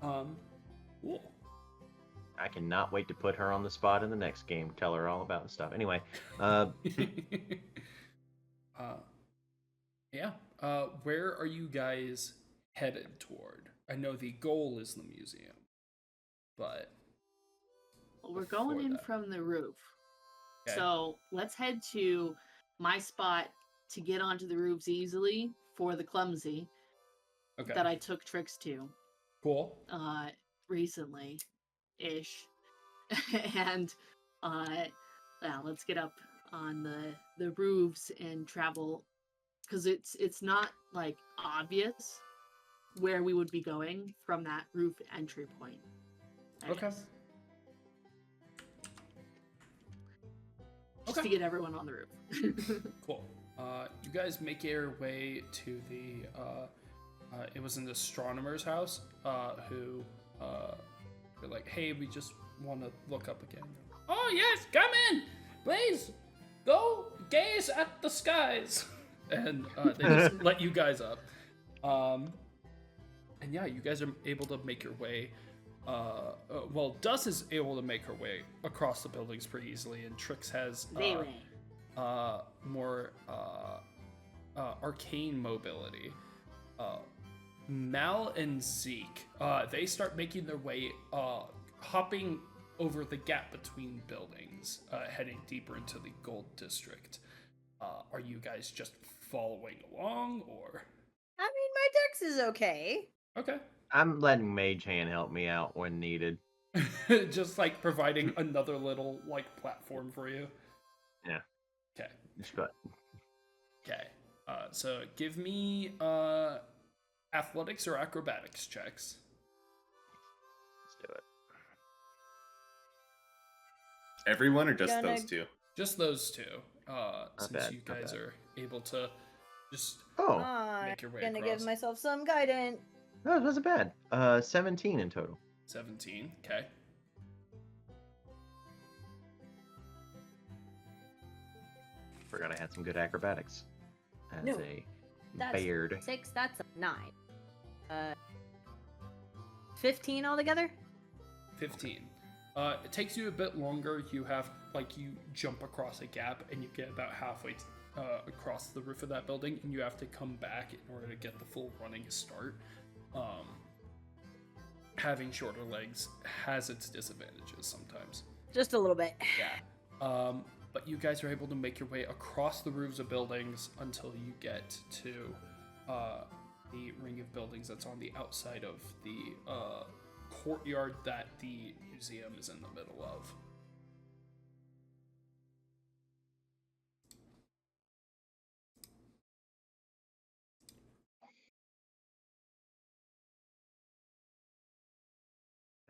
Cool. I cannot wait to put her on the spot in the next game. Tell her all about the stuff. Anyway, yeah. Where are you guys headed toward? I know the goal is the museum, but Well, we're going before in that. from the roof. Okay. So let's head to my spot to get onto the roofs easily for the clumsy Okay. that I took tricks to recently ish. And yeah, let's get up on the roofs and travel, because it's not like obvious where we would be going from that roof entry point. I Okay. guess. Just to get everyone on the roof. Cool. You guys make your way to the. It was an astronomer's house. Who were like, "Hey, we just want to look up again." Oh yes, come in, please. Go gaze at the skies, and they just let you guys up. And yeah, you guys are able to make your way. Well, Dust is able to make her way across the buildings pretty easily, and Trix has more arcane mobility. Mal and Zeke, they start making their way, hopping over the gap between buildings, heading deeper into the Gold District. Are you guys just following along, or? I mean, my dex is okay. Okay. I'm letting Mage Hand help me out when needed. Just like providing another little like platform for you. Yeah. Okay. Just go. Okay. So give me athletics or acrobatics checks. Let's do it. Everyone or just Gonna- those two? Just those two. Since bad, you not guys bad. are able to just Oh, I'm make your way gonna across. give myself some guidance. no, it wasn't bad. 17 in total. 17. Okay. Forgot I had some good acrobatics as No, a That's beard. 6. That's a 9. 15 altogether. 15. It takes you a bit longer. You have, you jump across a gap and you get about halfway across the roof of that building, and you have to come back in order to get the full running start. Having shorter legs has its disadvantages sometimes. Just a little bit. Yeah. But you guys are able to make your way across the roofs of buildings until you get to the ring of buildings that's on the outside of the courtyard that the museum is in the middle of.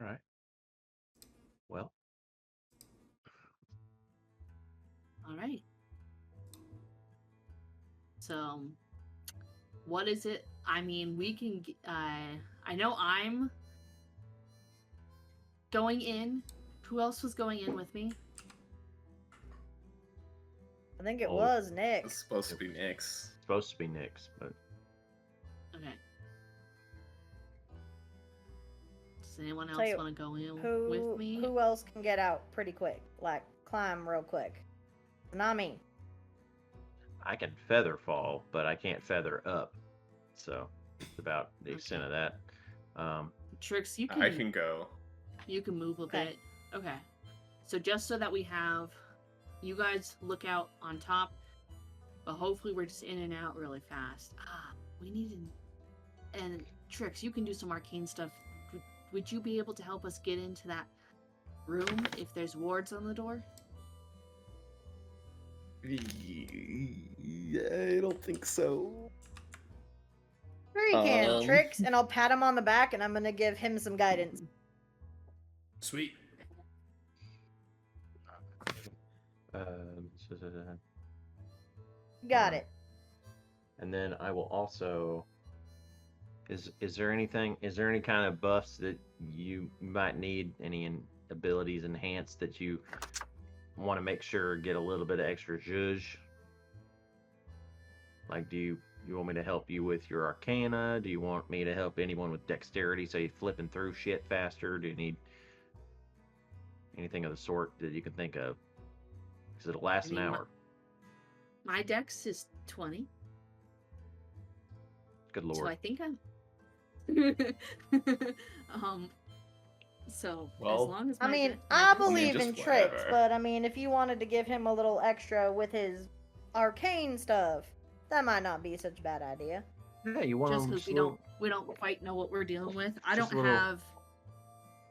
All right. Well, All right. So, what is it? I mean, we can. I know I'm going in. Who else was going in with me? I think it Oh. was Nick. It's supposed to be Nick's. supposed to be Nick's, but Okay. Does anyone Tell else you, want to go in Who with me? who else can get out pretty quick? Like climb real quick. Not me. I can feather fall, but I can't feather up. So it's about the extent of that. Trix, you can. I can go. You can move a Okay. bit. Okay. So just so that we have, you guys look out on top, but hopefully we're just in and out really fast. We need to. And Trix, you can do some arcane stuff. Would you be able to help us get into that room if there's wards on the door? I don't think so. Sure you can, Um, Trix, and I'll pat him on the back and I'm gonna give him some guidance. Sweet. Got it. And then I will also. Is there any kind of buffs that you might need? Any abilities enhanced that you want to make sure get a little bit of extra zhuzh? Like, do you want me to help you with your arcana? Do you want me to help anyone with dexterity, so you're flipping through shit faster? Do you need anything of the sort that you can think of? Because it'll last I mean, an hour. My dex is 20, Good so lord. I think I'm. So Well, as long as I my mean, de- I my dex- believe just in Trix, whatever. but I mean, if you wanted to give him a little extra with his arcane stuff, that might not be such a bad idea. Yeah, you want just them because we don't quite know what we're dealing with. I just don't a little- have.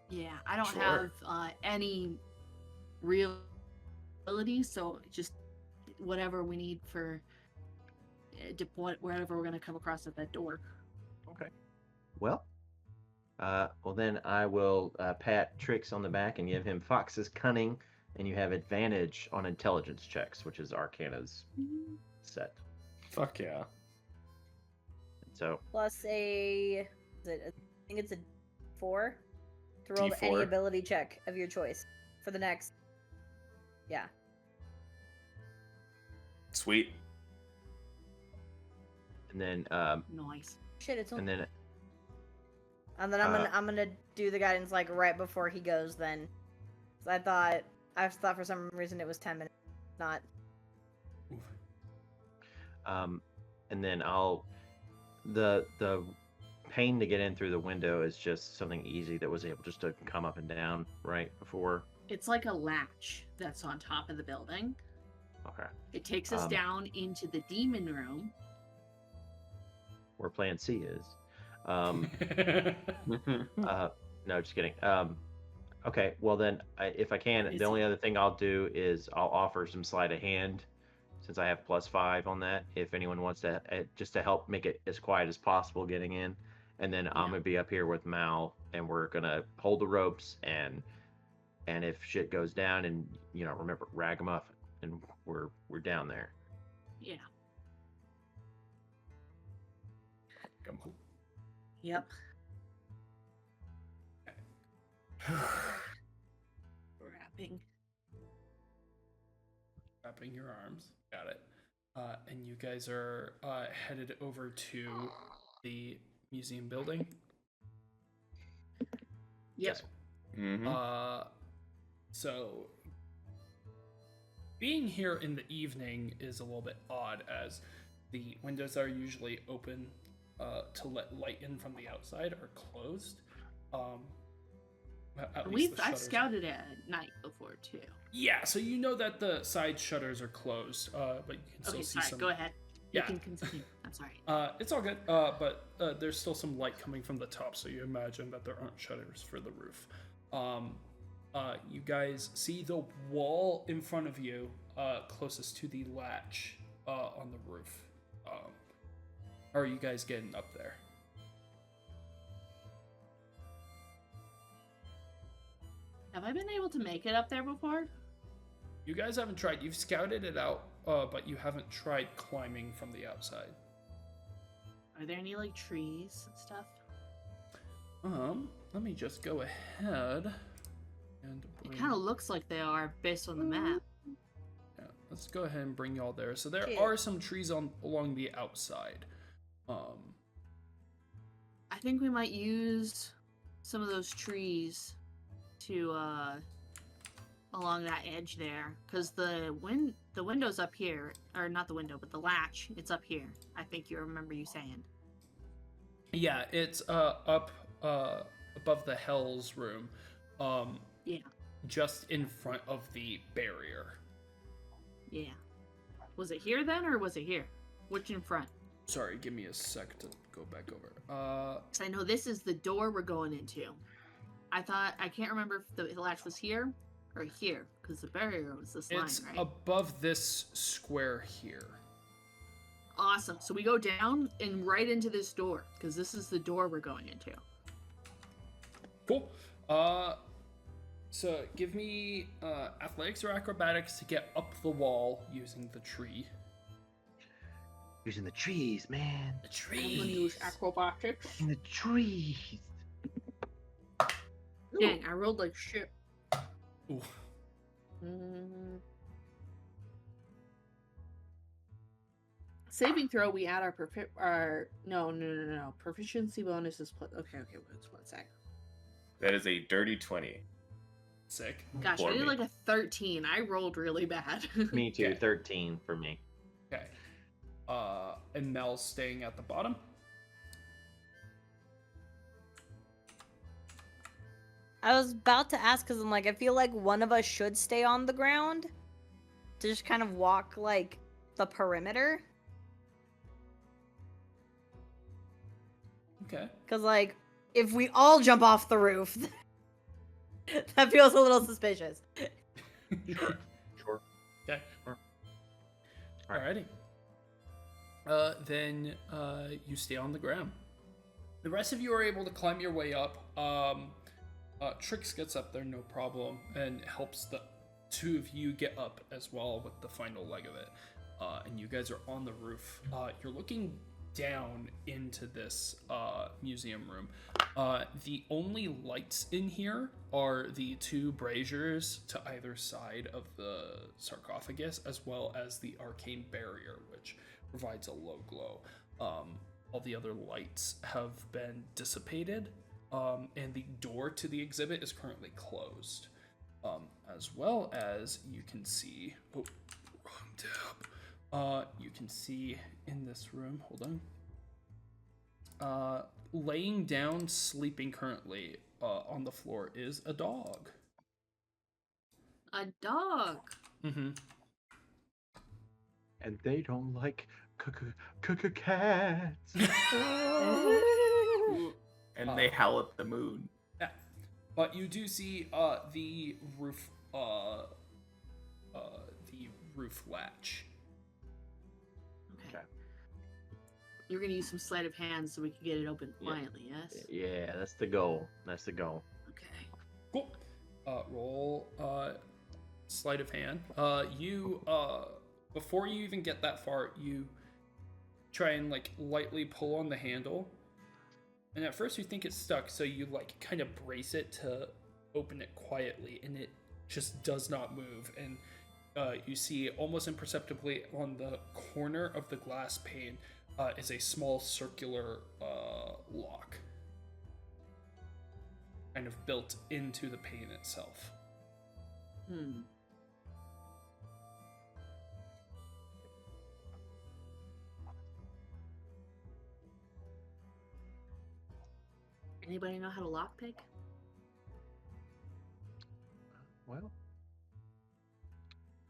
Yeah, I don't Sure. have any real abilities, so just whatever we need for wherever we're gonna come across at that door. Okay. Well, then I will pat Trix on the back and give him Fox's cunning, and you have advantage on intelligence checks, which is Arcana's set. Fuck yeah. So Plus I think it's a 4 to roll any D4? ability check of your choice for the next. Yeah. Sweet. and then Nice. Shit, it's and only. then And then I'm gonna do the guidance like right before he goes. Then, 'cause I thought for some reason it was 10 minutes, not. and then I'll the pain to get in through the window is just something easy that was able just to come up and down right before. It's like a latch that's on top of the building. Okay. It takes us down into the demon room. Where Plan C is. No, just kidding. Okay, well then, if I can, Is the only other thing I'll do is I'll offer some sleight of hand, since I have +5 on that. If anyone wants to, just to help make it as quiet as possible getting in, and then I'm gonna be up here with Mal, and we're gonna hold the ropes, and if shit goes down, and remember, Ragamuffin, and we're down there. Yeah. Yep. Wrapping. Wrapping your arms. Got it. And you guys are headed over to the museum building. Yep. Okay. Mm-hmm. So being here in the evening is a little bit odd, as the windows are usually open to let light in from the outside are closed. At least the I've shutters are- scouted it at night before too. Yeah, so you know that the side shutters are closed, but you can still Okay, see sorry. some. Go ahead. Yeah. You can continue. I'm sorry. It's all good, but there's still some light coming from the top, so you imagine that there aren't shutters for the roof. You guys see the wall in front of you, closest to the latch on the roof. How are you guys getting up there? Have I been able to make it up there before? You guys haven't tried. You've scouted it out, but you haven't tried climbing from the outside. Are there any like trees and stuff? Let me just go ahead and It bring... kind of looks like they are based on the map. Yeah, let's go ahead and bring y'all there. So there Cute. are some trees along the outside. I think we might use some of those trees to along that edge there, because the window's up here, or not the window, but the latch, it's up here. I think you remember you saying. Yeah, it's up above the Hell's room. Yeah. Just in front of the barrier. Yeah. Was it here then, or was it here? Which in front? Sorry, give me a sec to go back over. 'Cause I know this is the door we're going into. I can't remember if the latch was here or here, because the barrier was this It's line, right? above this square here. Awesome. So we go down and right into this door, because this is the door we're going into. Cool. So give me athletics or acrobatics to get up the wall using the tree. Using the trees, man. The I'm gonna use acrobatics. In the trees. Dang, I rolled like shit. Ooh. Saving throw, we add our no. Proficiency bonus is plus. Okay, wait, one sec. That is a dirty 20. Sick. Gosh, For I did me. like a 13. I rolled really bad. Me too. Okay. 13 for me. Okay. And Mel's staying at the bottom. I was about to ask because I'm like, I feel like one of us should stay on the ground to just kind of walk like the perimeter. Okay. Because like, if we all jump off the roof, that feels a little suspicious. Sure. Okay. Sure. Alrighty. Then you stay on the ground. The rest of you are able to climb your way up. Trix gets up there, no problem, and helps the two of you get up as well with the final leg of it. And you guys are on the roof. You're looking down into this museum room. The only lights in here are the two braziers to either side of the sarcophagus, as well as the arcane barrier, which provides a low glow. All the other lights have been dissipated, and the door to the exhibit is currently closed. As well as you can see, wrong tab. You can see in this room, hold on. Laying down, sleeping currently on the floor is a dog. A dog. Mm-hmm. And they don't like cats. And they howl at the moon. Yeah. But you do see the roof latch. Okay. You're gonna use some sleight of hand so we can get it open quietly, yes? Yeah, that's the goal. That's the goal. Okay. Cool. Roll sleight of hand. You before you even get that far, you try and like lightly pull on the handle. And at first you think it's stuck, so you like kind of brace it to open it quietly, and it just does not move. And you see almost imperceptibly on the corner of the glass pane is a small circular lock, kind of built into the pane itself. Anybody know how to lockpick? Well,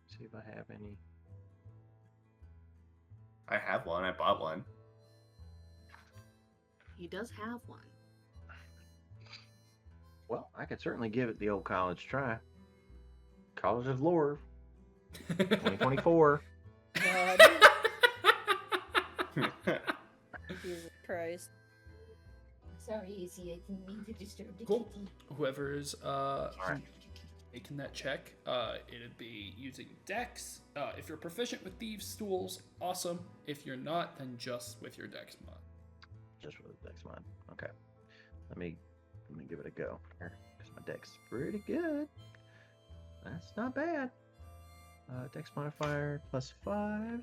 see if I have any. I have one. I bought one. He does have one. Well, I could certainly give it the old college try. College of Lore, 2024. God, Jesus Christ. Sorry, Izzy, I didn't mean to disturb the Cool. kitty. Whoever's Alright. making that check, it'd be using Dex. If you're proficient with Thieves' Tools, awesome. If you're not, then just with your Dex mod. Just with the Dex mod. Okay. Let me give it a go. Because my Dex is pretty good. That's not bad. Dex modifier +5. What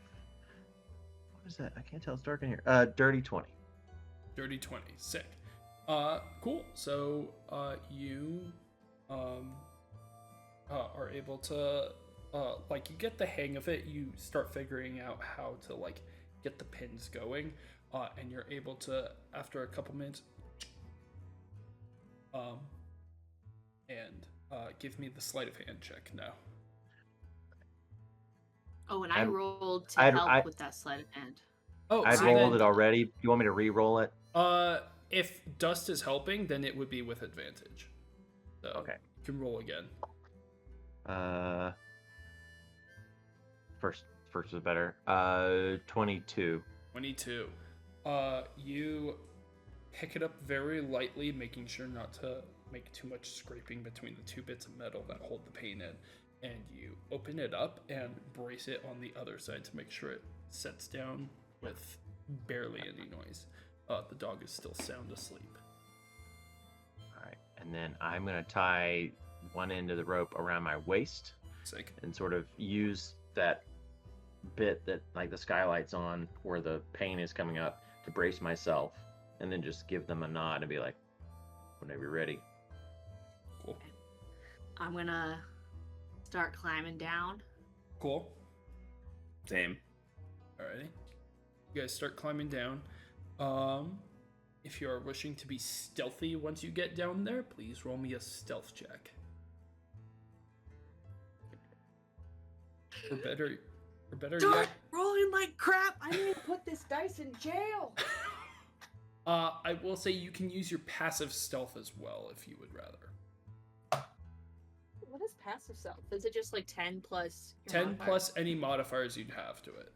is that? I can't tell. It's dark in here. Dirty 20. Dirty 20. Sick. Cool. So, you are able to, like, you get the hang of it. You start figuring out how to, like, get the pins going. And you're able to, after a couple minutes, give me the sleight of hand check now. Oh, and I I'm- rolled to I'd- help I- with that sleight of hand. Oh, I've so rolled then, it already. Do you want me to re-roll it? If Dust is helping, then it would be with advantage. So Okay. you can roll again. First is better. 22. 22. You pick it up very lightly, making sure not to make too much scraping between the two bits of metal that hold the pane in. And you open it up and brace it on the other side to make sure it sets down with barely any noise. The dog is still sound asleep. Alright. And then I'm going to tie one end of the rope around my waist Sick. and sort of use that bit that, like, the skylight's on where the pane is coming up to brace myself, and then just give them a nod and be like, whenever you're ready. Cool. I'm gonna start climbing down. Cool. Same. Alrighty. You guys start climbing down. If you are wishing to be stealthy once you get down there, please roll me a stealth check. Or better Start yet, rolling like crap. I need to put this dice in jail. I will say you can use your passive stealth as well if you would rather. What is passive self? Is it just like 10 plus? your 10 modifier? plus any modifiers you'd have to it.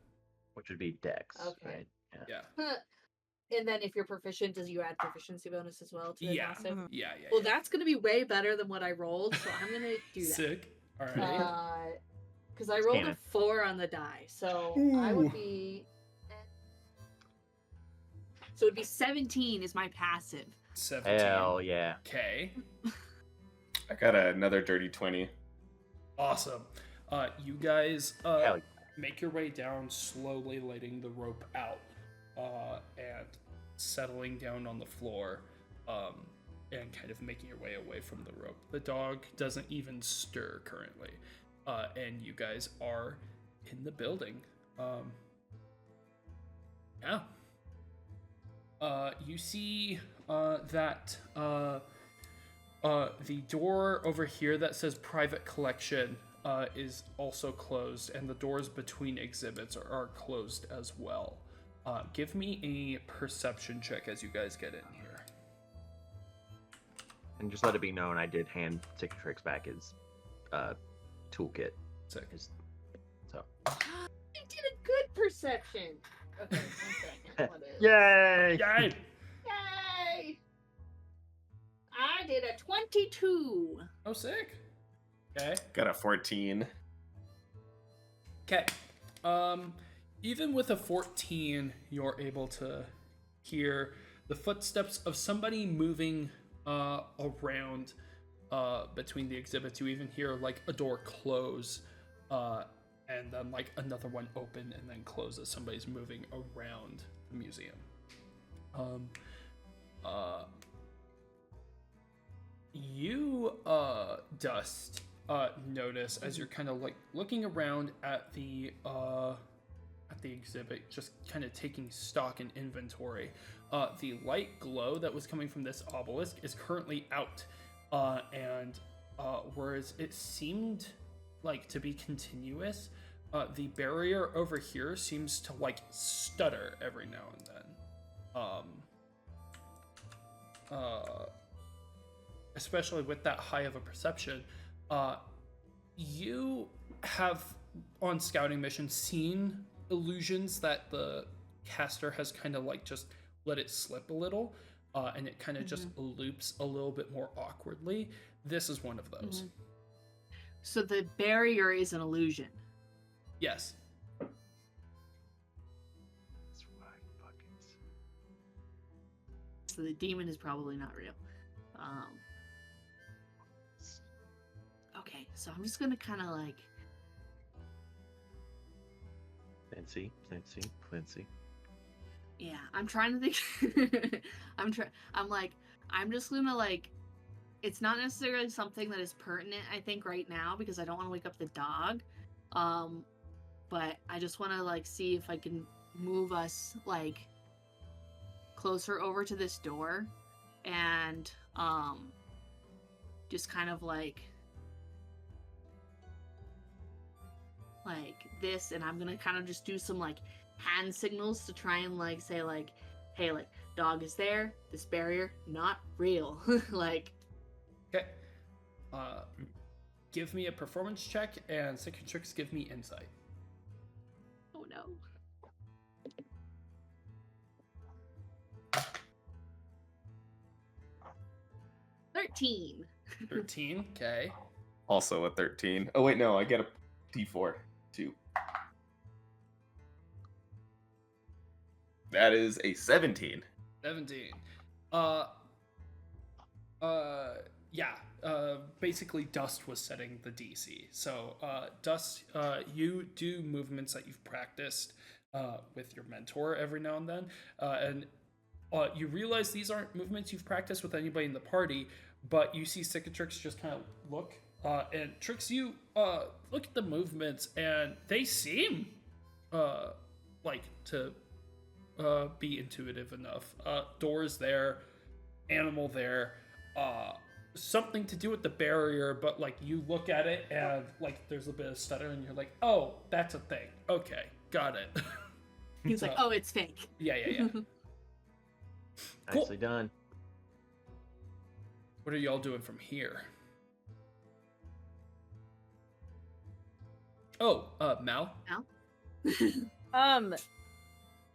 Which would be Dex. Okay. Right? Yeah. And then if you're proficient, does you add proficiency bonus as well to the Yeah. passive? Yeah. Well, that's gonna be way better than what I rolled, so I'm gonna do that. Sick. Alright. Because I rolled canon. a 4 on the die, so I Ooh. would be. So it'd be 17 is my passive. 17. Hell yeah. Okay. I got another dirty 20. Awesome. You guys Hell yeah. make your way down, slowly letting the rope out, and settling down on the floor, and kind of making your way away from the rope. The dog doesn't even stir currently, and you guys are in the building. Yeah. You see that the door over here that says private collection is also closed, and the doors between exhibits are closed as well. Give me a perception check as you guys get in here. And just let it be known, I did hand Cicatrix back his toolkit. Sick. So. I did a good perception. Okay, 1 second. What is- Yay! Yay! Yay! I did a 22. Oh, sick. Okay. Got a 14. Okay. Even with a 14, you're able to hear the footsteps of somebody moving between the exhibits. You even hear like a door close and then like another one open and then close as somebody's moving around the museum. You Dust notice as you're kind of like looking around at the exhibit, just kind of taking stock and inventory. The light glow that was coming from this obelisk is currently out, and whereas it seemed like to be continuous, the barrier over here seems to like stutter every now and then. Especially with that high of a perception, you have on scouting mission seen illusions that the caster has kind of like just let it slip a little, and it kind of just loops a little bit more awkwardly. This is one of those. So the barrier is an illusion. Yes. That's right, buckets. So the demon is probably not real. Okay, so I'm just gonna kind of like. Fancy. Yeah, I'm trying to think. I'm just gonna like. It's not necessarily something that is pertinent, I think, right now because I don't want to wake up the dog. But I just want to like see if I can move us like closer over to this door, and just kind of like this, and I'm gonna kind of just do some like hand signals to try and like say like, hey, like dog is there, this barrier not real. Like, Okay. Give me a performance check, and Cicatrix give me insight. oh no. 13. 13. Okay. Also a 13. Oh wait, no, I get a D4 too. That is a 17. 17. Yeah. Basically, Dust was setting the DC. So, Dust, you do movements that you've practiced with your mentor every now and then, and you realize these aren't movements you've practiced with anybody in the party, but you see Cicatrix just kind of look, and Trix, you look at the movements, and they seem like to be intuitive enough. Doors there, animal there, something to do with the barrier, but like you look at it and like there's a bit of stutter and you're like, oh, that's a thing. Okay, got it. He's like, oh, it's fake. Yeah. Cool. Nicely done. What are y'all doing from here? Oh, Mal?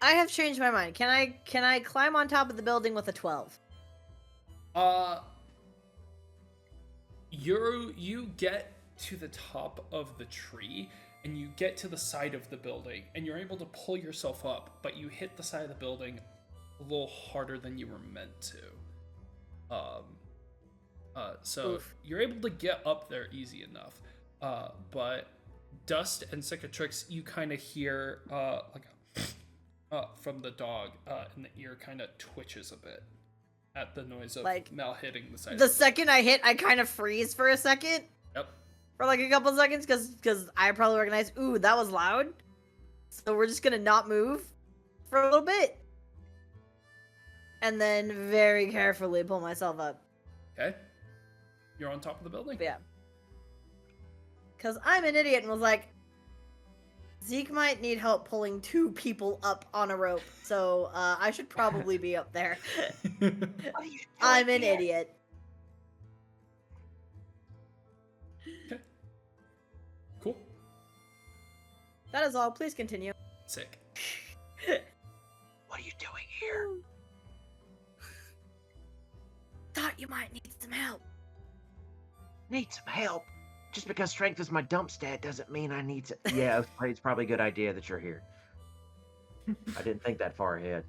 I have changed my mind. Can I climb on top of the building with a 12? You get to the top of the tree and you get to the side of the building and you're able to pull yourself up, but you hit the side of the building a little harder than you were meant to. So Oof. you're able to get up there easy enough. But Dust and Cicatrix, you kind of hear from the dog, and the ear kind of twitches a bit at the noise of Like, Mal hitting the side. The second I hit, I kind of freeze for a second. Yep. For like a couple seconds, because I probably recognize, ooh, that was loud. So we're just gonna not move for a little bit. And then very carefully pull myself up. Okay. You're on top of the building? Yeah. Because I'm an idiot and was like, Zeke might need help pulling 2 people up on a rope, so I should probably be up there. I'm an idiot. Okay. Cool. That is all. Please continue. Sick. What are you doing here? Thought you might need some help. Need some help? Just because strength is my dump stat doesn't mean I need to. Yeah, it's probably a good idea that you're here. I didn't think that far ahead.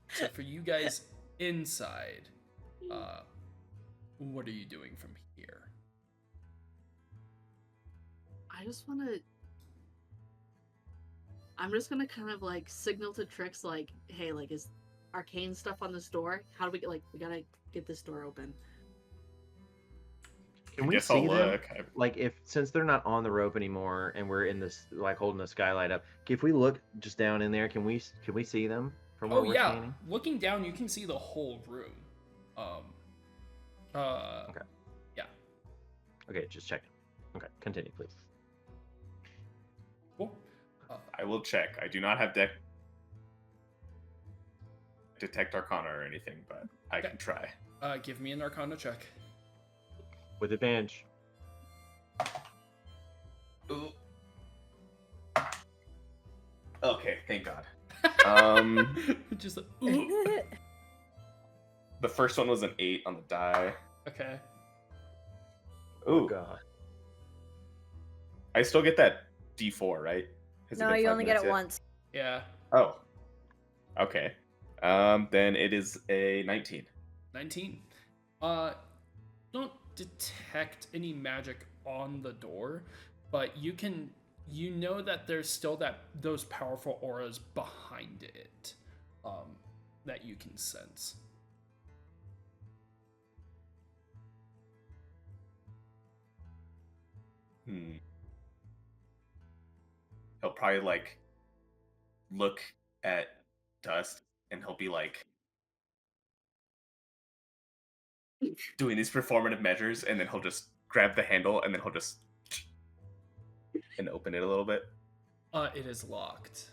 So for you guys inside, what are you doing from here? I just want to. I'm just gonna kind of like signal to Trix, like, hey, like, is arcane stuff on this door? How do we get, like, we gotta get this door open. Can I we guess I'll see them? look. Like, if since they're not on the rope anymore, and we're in this like holding the skylight up, if we look just down in there, can we see them from where Oh we're yeah, standing? looking down, you can see the whole room. Okay. Yeah. Okay, just checking. Okay, continue, please. Cool. I will check. I do not have detect arcana or anything, but I Okay. can try. Give me an Arcana check. With advantage. Ooh. Okay, thank God. Just like, ooh. The first one was an 8 on the die. Okay. Ooh, Oh God. I still get that D4, right? Has it No, been you 5 only get minutes it yet? once. Yeah. Oh. Okay. Then it is a 19. 19. Don't detect any magic on the door, but you know that there's still those powerful auras behind it, that you can sense. He'll probably like look at Dust and he'll be like doing these performative measures, and then he'll just grab the handle and then he'll just and open it a little bit. It is locked.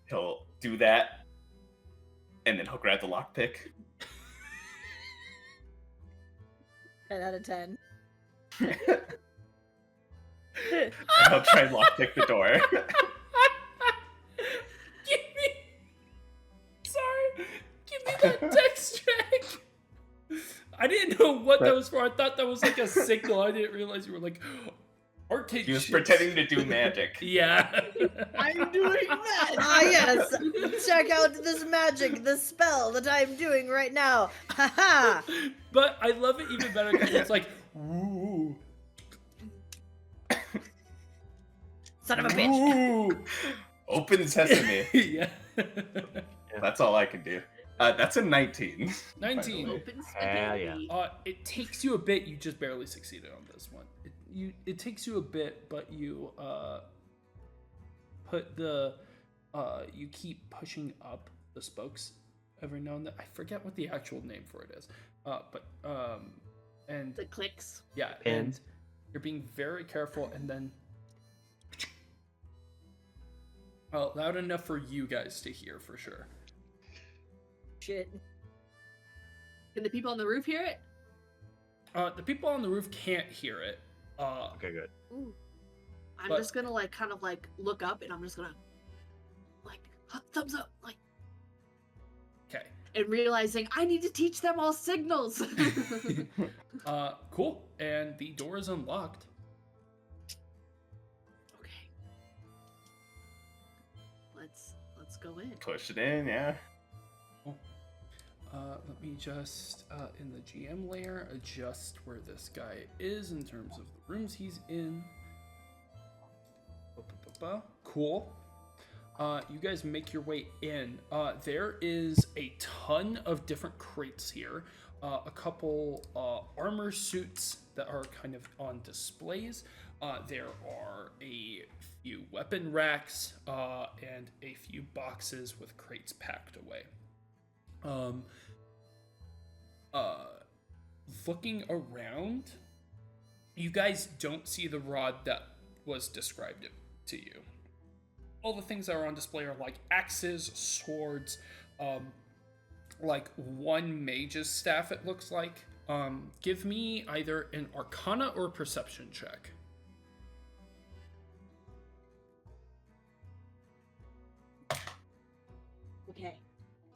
He'll do that, and then he'll grab the lockpick. 10 out of 10. And he'll try and lockpick the door. Give me that dex check. I didn't know what that was for. I thought that was like a signal. I didn't realize you were like, arcane. He was shit. pretending to do magic. Yeah. I'm doing that! Ah, yes! Check out this magic, this spell that I'm doing right now. Haha! But I love it even better because it's like, ooh. Son of a bitch! Ooh. Open sesame. Yeah. That's all I can do. That's a 19. 19. Open Hell yeah. spaghetti. It takes you a bit. You just barely succeeded on this one. It takes you a bit, but you put the you keep pushing up the spokes every now and then. I forget what the actual name for it is. And The clicks. yeah, and you're being very careful, and then loud enough for you guys to hear for sure. Shit. Can the people on the roof hear it? The people on the roof can't hear it. Okay, good. Ooh. I'm But- just gonna like kind of like look up, and I'm just gonna like thumbs up, like, Okay. and realizing I need to teach them all signals. Cool. And the door is unlocked. Okay. Let's go in. Push it in, yeah. Let me just, in the GM layer, adjust where this guy is in terms of the rooms he's in. Cool. You guys make your way in. There is a ton of different crates here. A couple armor suits that are kind of on displays. There are a few weapon racks and a few boxes with crates packed away. Looking around, you guys don't see the rod that was described to you. All the things that are on display are like axes, swords, like one mage's staff, it looks like. Give me either an Arcana or Perception check. Okay.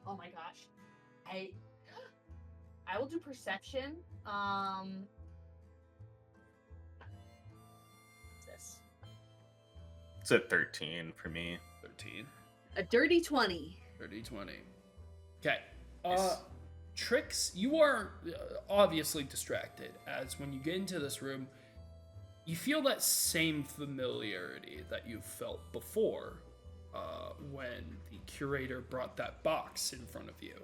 Oh my gosh. I will do perception. This. It's a 13 for me. 13. A dirty 20. 30, 20. Okay. Nice. Tricks, you are obviously distracted, as when you get into this room, you feel that same familiarity that you felt before when the curator brought that box in front of you.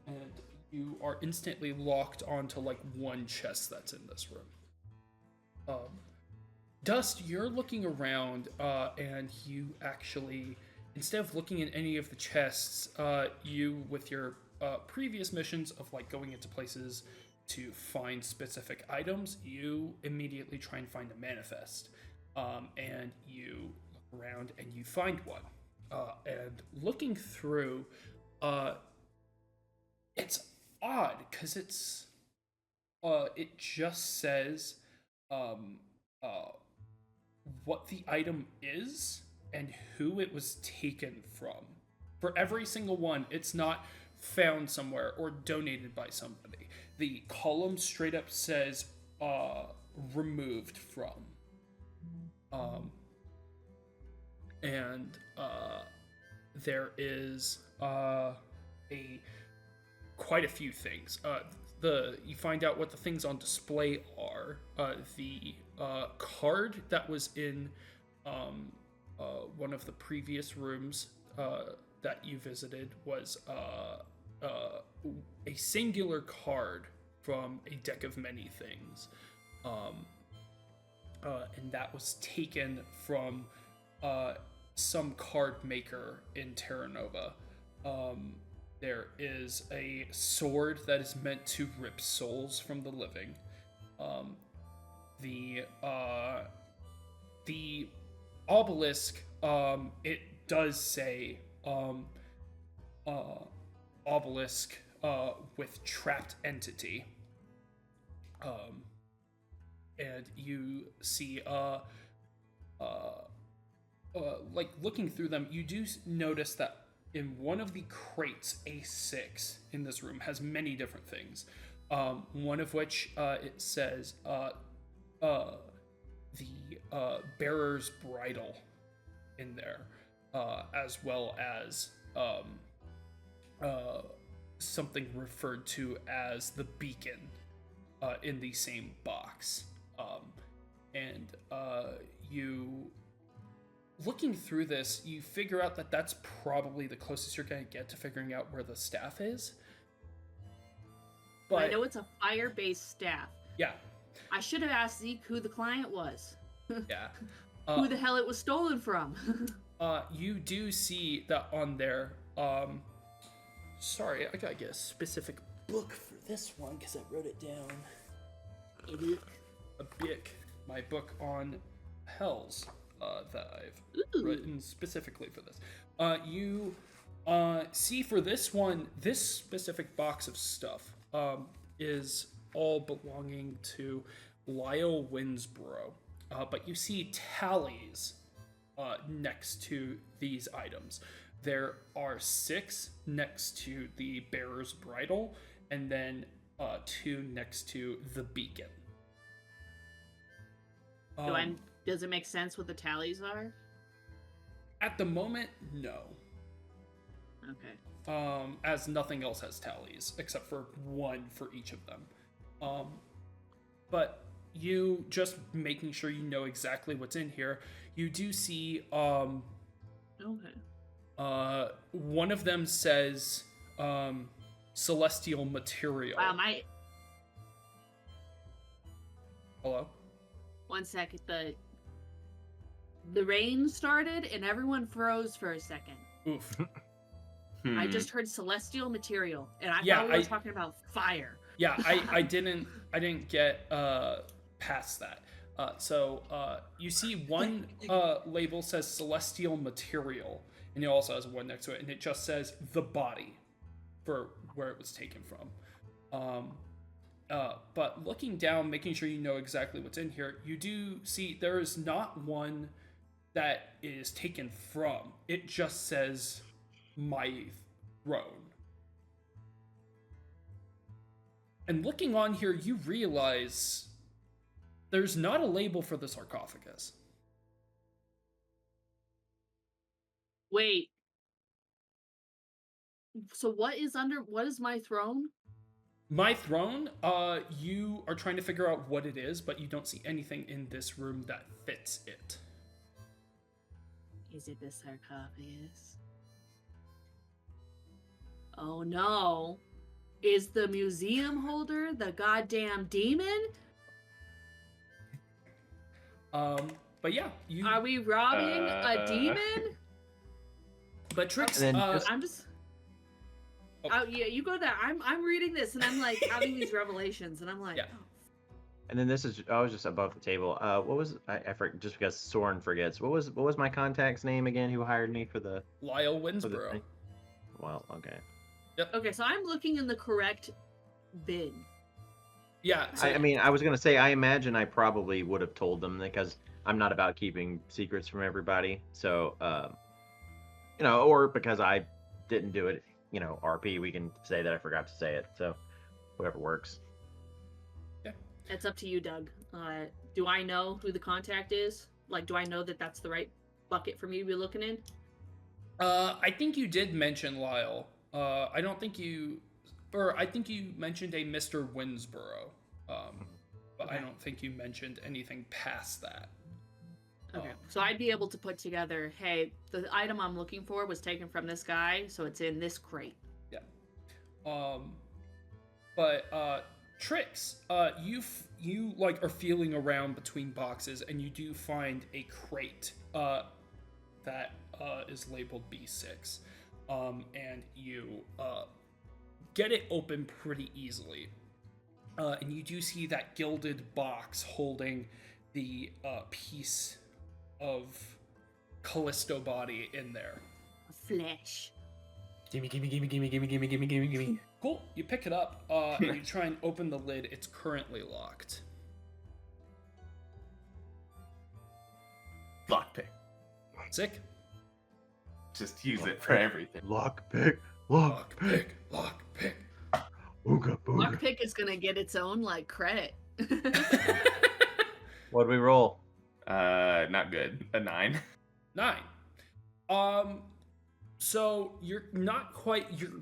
And you are instantly locked onto like one chest that's in this room. Dust, you're looking around and you actually, instead of looking at any of the chests, you, with your previous missions of like going into places to find specific items, you immediately try and find a manifest. And you look around and you find one. And looking through, it's odd because it just says what the item is and who it was taken from. For every single one, it's not found somewhere or donated by somebody. The column straight up says removed from. And there is quite a few things. You find out what the things on display are. The card that was in one of the previous rooms that you visited was a singular card from a deck of many things. And that was taken from some card maker in Terra Nova. There is a sword that is meant to rip souls from the living. The obelisk, it does say obelisk with trapped entity. And you see like looking through them, you do notice that in one of the crates, A6 in this room has many different things. One of which it says the bearer's bridle in there, as well as something referred to as the beacon in the same box. And you, looking through this, you figure out that that's probably the closest you're going to get to figuring out where the staff is. But I know it's a fire-based staff. Yeah. I should have asked Zeke who the client was. Yeah. Who the hell it was stolen from. You do see that on there. Sorry, I gotta get a specific book for this one because I wrote it down. A book. My book on hells that I've written specifically for this. You see for this one, this specific box of stuff is all belonging to Lyle Winsborough. But you see tallies next to these items. There are 6 next to the bearer's bridle, and then 2 next to the beacon. Does it make sense what the tallies are? At the moment, no. Okay. As nothing else has tallies, except for 1 for each of them. But you just making sure you know exactly what's in here, you do see Okay. one of them says celestial material. Wow, Hello? One second, the rain started and everyone froze for a second. Oof. I just heard celestial material, and I Yeah, thought we were talking about fire. Yeah, I didn't get past that. So you see one label says celestial material, and it also has one next to it, and it just says the body for where it was taken from. But looking down, making sure you know exactly what's in here, you do see there is not one that is taken from. It just says my throne. And looking on here, you realize there's not a label for the sarcophagus. Wait. So what is my throne? My throne, you are trying to figure out what it is, but you don't see anything in this room that fits it. Is it the sarcophagus? Oh no. Is the museum holder the goddamn demon? But yeah, you. Are we robbing a demon? But Trix, And then I'm just. Oh. Oh yeah, you go there. I'm reading this and I'm like having these revelations and I'm like, Yeah. oh, And then I was just above the table. What was I forget, just because Soren forgets. What was my contact's name again? Who hired me for the Lyle for the Winsborough. thing? Well, okay. okay, so I'm looking in the correct bin. Yeah. So, I mean, I was gonna say I imagine I probably would have told them because I'm not about keeping secrets from everybody. So, or because I didn't do it. RP, we can say that I forgot to say it. So, whatever works. It's up to you, Doug. Do I know who the contact is? Like, do I know that that's the right bucket for me to be looking in? I think you did mention Lyle. I don't think you, or I think you mentioned a Mr. Winsborough. But I Okay. don't think you mentioned anything past that. Okay, so I'd be able to put together, hey, the item I'm looking for was taken from this guy, so it's in this crate. But Trix, you like are feeling around between boxes, and you do find a crate that is labeled B6, and you get it open pretty easily, and you do see that gilded box holding the piece of Callisto body in there. Flesh. Gimme, gimme, gimme, gimme, gimme, gimme, gimme, gimme, gimme. Cool. You pick it up, and you try and open the lid. It's currently locked. Lockpick. Sick. Just use it for everything. Lockpick. Lockpick. Lockpick. Ooga booga. Lockpick is gonna get its own, like, credit. What'd we roll? Not good. A 9. 9. So you're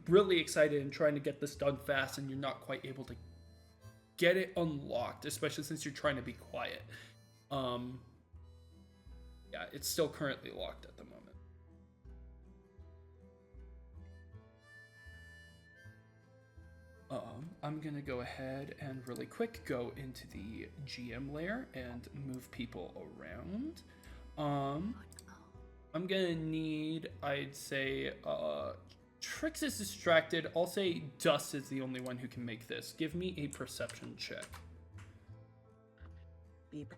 really excited and trying to get this done fast, and you're not quite able to get it unlocked, especially since you're trying to be quiet. Yeah, it's still currently locked at the moment. I'm gonna go ahead and really quick go into the GM layer and move people around. I'm gonna need, I'd say, Trix is distracted. I'll say Dust is the only one who can make this. Give me a perception check. Beep.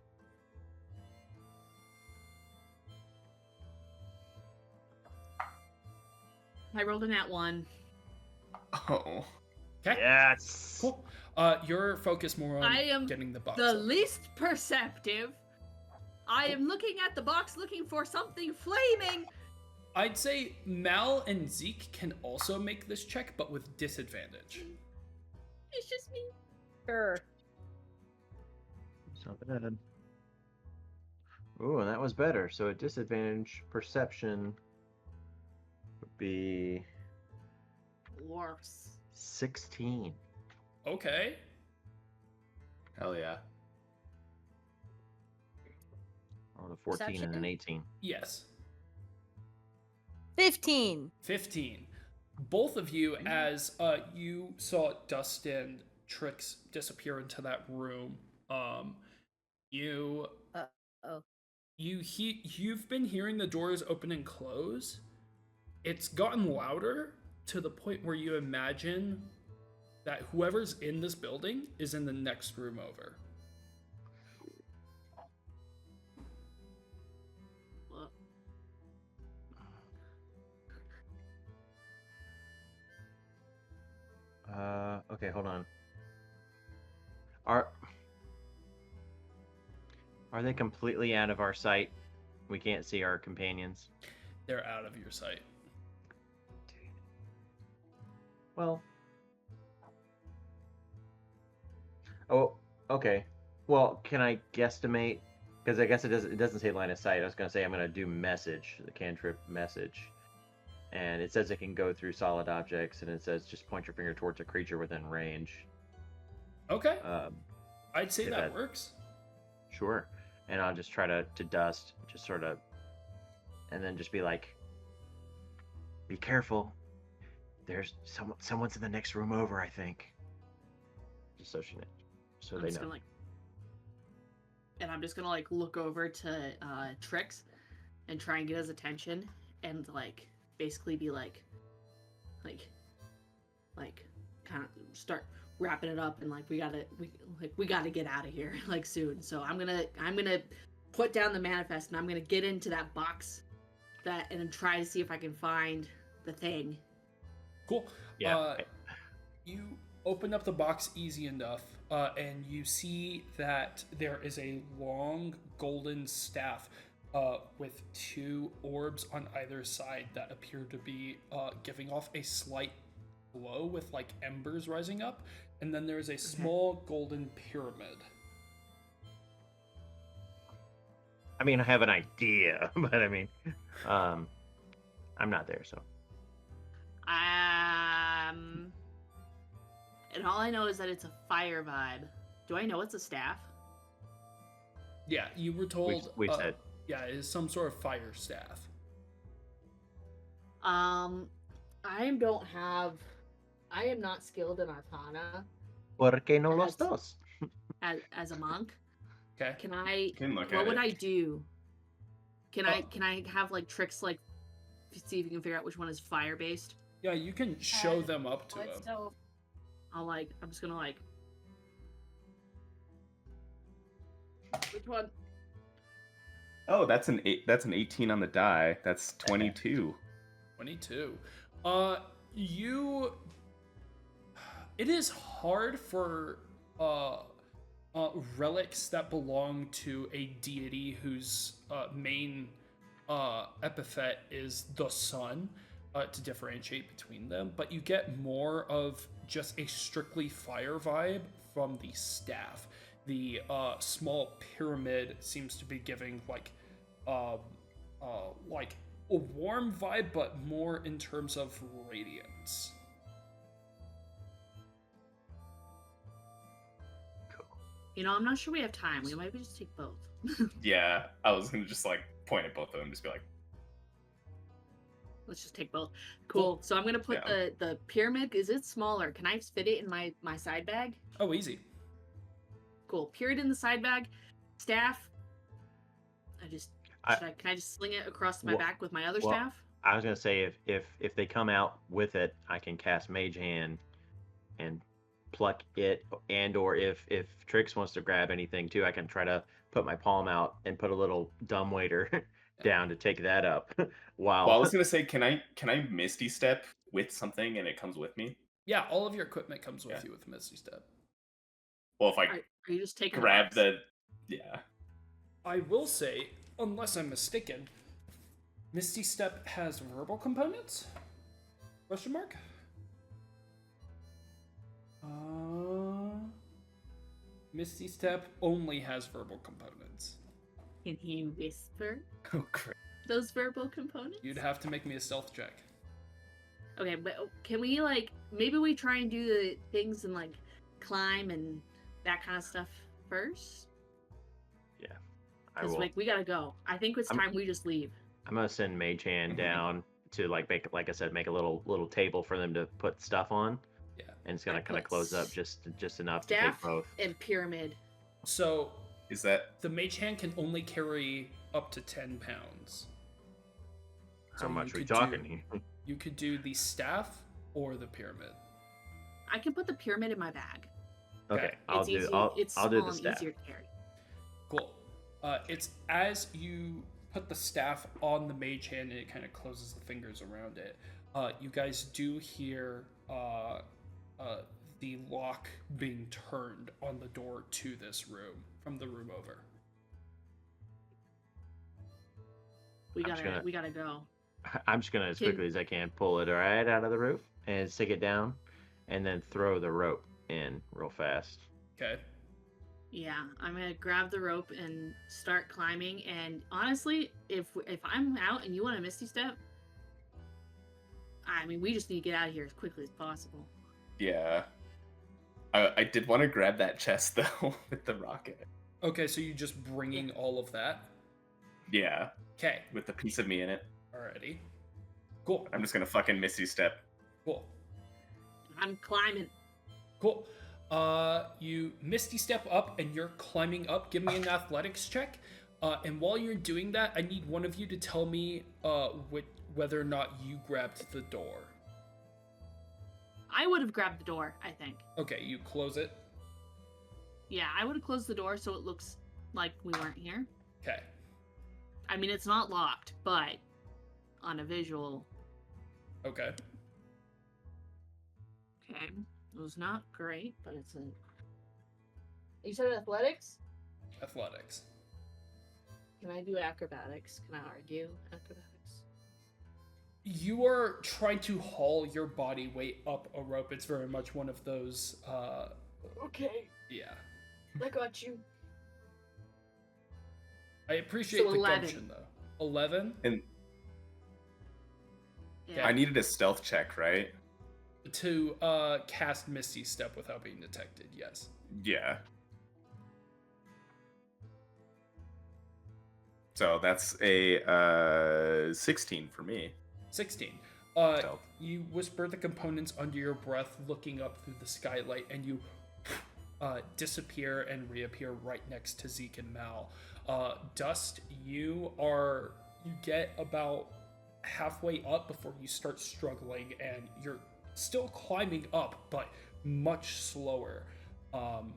I rolled a nat 1. Oh. Okay. Yes. Cool. You're focused more on I am getting the box. The open. least perceptive. I am looking at the box looking for something flaming. I'd say Mal and Zeke can also make this check, but with disadvantage. It's just me. Sure. It's not bad. Ooh, and that was better. So at disadvantage, perception would be Worse. 16. Okay. Hell yeah. On a 14 and an Perception? 18. Yes. 15. 15. Both of you, as you saw Dust and Trix disappear into that room, you've been hearing the doors open and close. It's gotten louder to the point where you imagine that whoever's in this building is in the next room over. Okay, hold on. Are they completely out of our sight? We can't see our companions. They're out of your sight. Well. Oh, okay. Well, can I guesstimate? Because I guess it doesn't say line of sight. I was gonna say I'm gonna do message, the cantrip message. and it says it can go through solid objects, and it says just point your finger towards a creature within range. Okay, Um, I'd say if that works. Sure. And I'll just try to dust, just sort of, and then just be like, be careful. There's someone's in the next room over, I think. Just so I'm they just know. gonna, like, and I'm just gonna like look over to Trix and try and get his attention and like basically be like kind of start wrapping it up and like we gotta get out of here like soon. So I'm gonna put down the manifest and I'm gonna get into that box and try to see if I can find the thing. Cool. Yeah. You open up the box easy enough, and you see that there is a long golden staff with 2 orbs on either side that appear to be giving off a slight glow with like embers rising up, and then there's a small golden pyramid. I mean, I have an idea, but I mean, I'm not there, so. And all I know is that it's a fire vibe. Do I know it's a staff? Yeah, you were told. We said. Yeah, it is some sort of fire staff. I am not skilled in Arcana ¿Por qué no los dos? as a monk. Okay. What would I do? Can I have like tricks like see if you can figure out which one is fire based? Yeah, you can show them up to him. So I'm just gonna like. Which one? Oh, that's an 18 on the die. That's 22. 22. It is hard for relics that belong to a deity whose main epithet is the sun to differentiate between them, but you get more of just a strictly fire vibe from the staff. The small pyramid seems to be giving like a warm vibe, but more in terms of radiance. I'm not sure we have time. We might just take both. Yeah, I was gonna just like point at both of them and just be like, Let's just take both. Cool. So I'm gonna put the pyramid. Is it smaller? Can I fit it in my side bag? Oh, easy. Cool. Pyramid in the side bag. Staff. Can I just sling it across my back with my other staff? I was gonna say if they come out with it, I can cast Mage Hand and pluck it, or if Trix wants to grab anything too, I can try to put my palm out and put a little dumbwaiter down to take that up. Well, I was gonna say, can I Misty Step with something and it comes with me? Yeah, all of your equipment comes with you with Misty Step. Well, if I are you just taking grab yeah. I will say, unless I'm mistaken, Misty Step has verbal components? Question mark? Misty Step only has verbal components. Can he whisper Oh, great. those verbal components? You'd have to make me a stealth check. Okay, but can we maybe we try and do the things and like climb and that kind of stuff first? Yeah, I Because will. we gotta go. I think it's time we just leave. I'm gonna send Mage Hand down to make a little table for them to put stuff on. Yeah. And it's gonna kind of close up just enough to Staff take both. and pyramid. So Is that the mage hand can only carry up to 10 pounds. How much you are we could talking do- here? You could do the staff or the pyramid. I can put the pyramid in my bag. Okay, It's easy. It's I'll do small the and staff. easier to carry. Cool. It's as you put the staff on the mage hand and it kind of closes the fingers around it. You guys do hear the lock being turned on the door to this room from the room over. We I'm just gotta go. I'm just gonna, as quickly as I can, pull it right out of the roof and stick it down, and then throw the rope in real fast. Okay. Yeah, I'm gonna grab the rope and start climbing. And honestly, if I'm out and you want a misty step, I mean, we just need to get out of here as quickly as possible. Yeah. I did want to grab that chest though with the rocket. Okay, so you just bringing all of that. Yeah, Okay, with a piece of me in it. alrighty. Cool. I'm just gonna fucking Misty Step. Cool. I'm climbing. Cool. You misty step up and you're climbing up. Give me an athletics check. And while you're doing that, I need one of you to tell me whether or not you grabbed the door. I would have grabbed the door, I think. Okay, you close it. Yeah, I would have closed the door so it looks like we weren't here. Okay. I mean, it's not locked, but on a visual. Okay. Okay. It was not great, but it's a. You said athletics? Athletics. Can I do acrobatics? Can I argue acrobatics? You are trying to haul your body weight up a rope. It's very much one of those, Okay, yeah. I got you. I appreciate So the 11. gumption, though. 11? And Yeah. I needed a stealth check, right? To cast Misty Step without being detected, yes. Yeah. So that's a 16 for me. 16. Stealth. You whisper the components under your breath, looking up through the skylight, and you disappear and reappear right next to Zeke and Mal. Dust, you get about halfway up before you start struggling, and you're still climbing up, but much slower. I'm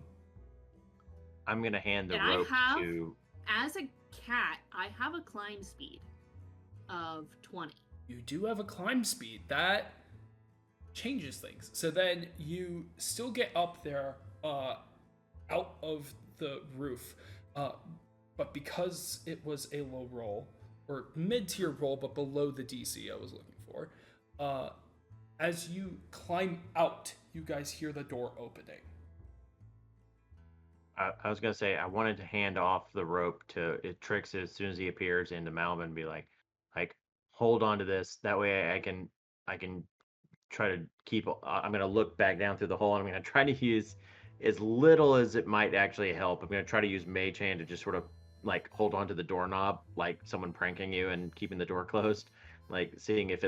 gonna hand the And I rope have- to. As a cat, I have a climb speed of 20. You do have a climb speed. That changes things. So then you still get up there out of the roof. But because it was a low roll, or mid-tier roll, but below the DC I was looking for, as you climb out, you guys hear the door opening. I was gonna say I wanted to hand off the rope to Trix as soon as he appears into Malvin and be like, hold on to this. That way I can try to keep. I'm gonna look back down through the hole and I'm gonna try to use as little as it might actually help. I'm gonna try to use Mage Hand to just sort of like hold on to the doorknob, like someone pranking you and keeping the door closed, like seeing if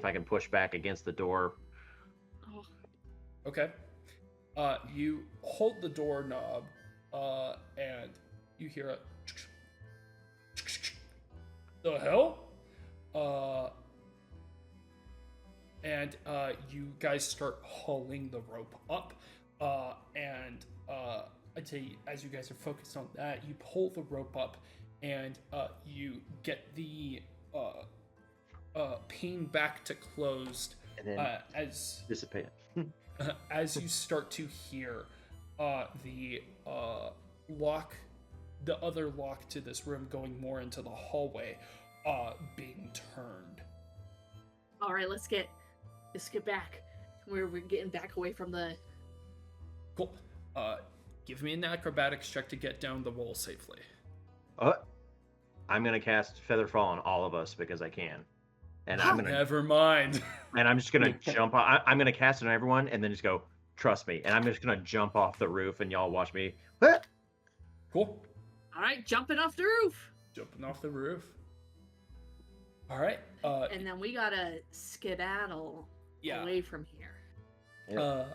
I can push back against the door. Oh, Okay. You hold the doorknob, and you hear a the hell? And you guys start hauling the rope up, and I'd say as you guys are focused on that, you pull the rope up, and you get the pane back to closed, And then as dissipate. as you start to hear the other lock to this room going more into the hallway being turned. all right, let's get back. We're getting back away from the. Cool. Give me an acrobatics check to get down the wall safely. I'm gonna cast Featherfall on all of us because I can, and I'm gonna Never mind. and I'm just gonna jump. I'm gonna cast it on everyone, and then just go. Trust me, and I'm just gonna jump off the roof, and y'all watch me. Cool. All right, jumping off the roof. Jumping off the roof. All right. And then we gotta skedaddle Yeah. away from here.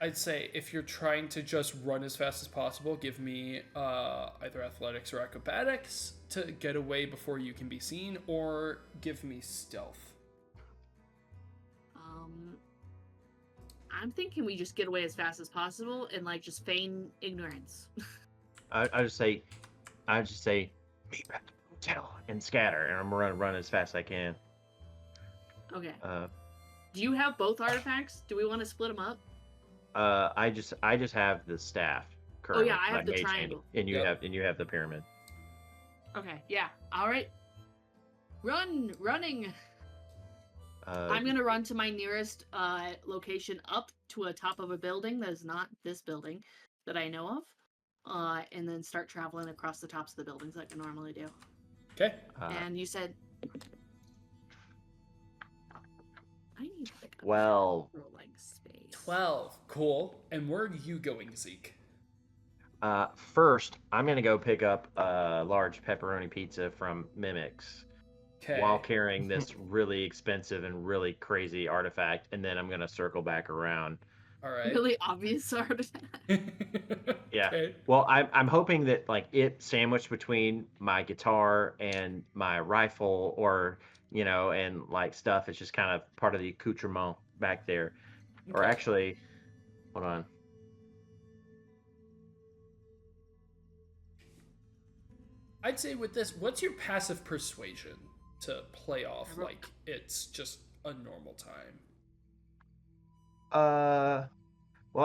I'd say if you're trying to just run as fast as possible, give me either athletics or acrobatics to get away before you can be seen, or give me stealth. I'm thinking we just get away as fast as possible and like just feign ignorance. I just say, meet at the hotel and scatter, and I'm gonna run as fast as I can. Okay. Do you have both artifacts? Do we want to split them up? I just have the staff. Oh yeah, currently, I have my the mage hand, triangle. and you Yep. have the pyramid. Okay, yeah. All right. Running. Uh, I'm gonna run to my nearest location up to a top of a building that is not this building that I know of, and then start traveling across the tops of the buildings like I normally do. Okay. And you said, I need like a 12. rolling space. 12. Cool. And where are you going, Zeke? First, I'm gonna go pick up a large pepperoni pizza from Mimics Okay. while carrying this really expensive and really crazy artifact, and then I'm gonna circle back around. All right. Really obvious artifact. Yeah. Okay. Well, I'm hoping that like it sandwiched between my guitar and my rifle, or and like stuff. It's just kind of part of the accoutrement back there. Or Okay. actually, hold on. I'd say with this, what's your passive persuasion to play off like it's just a normal time? Well,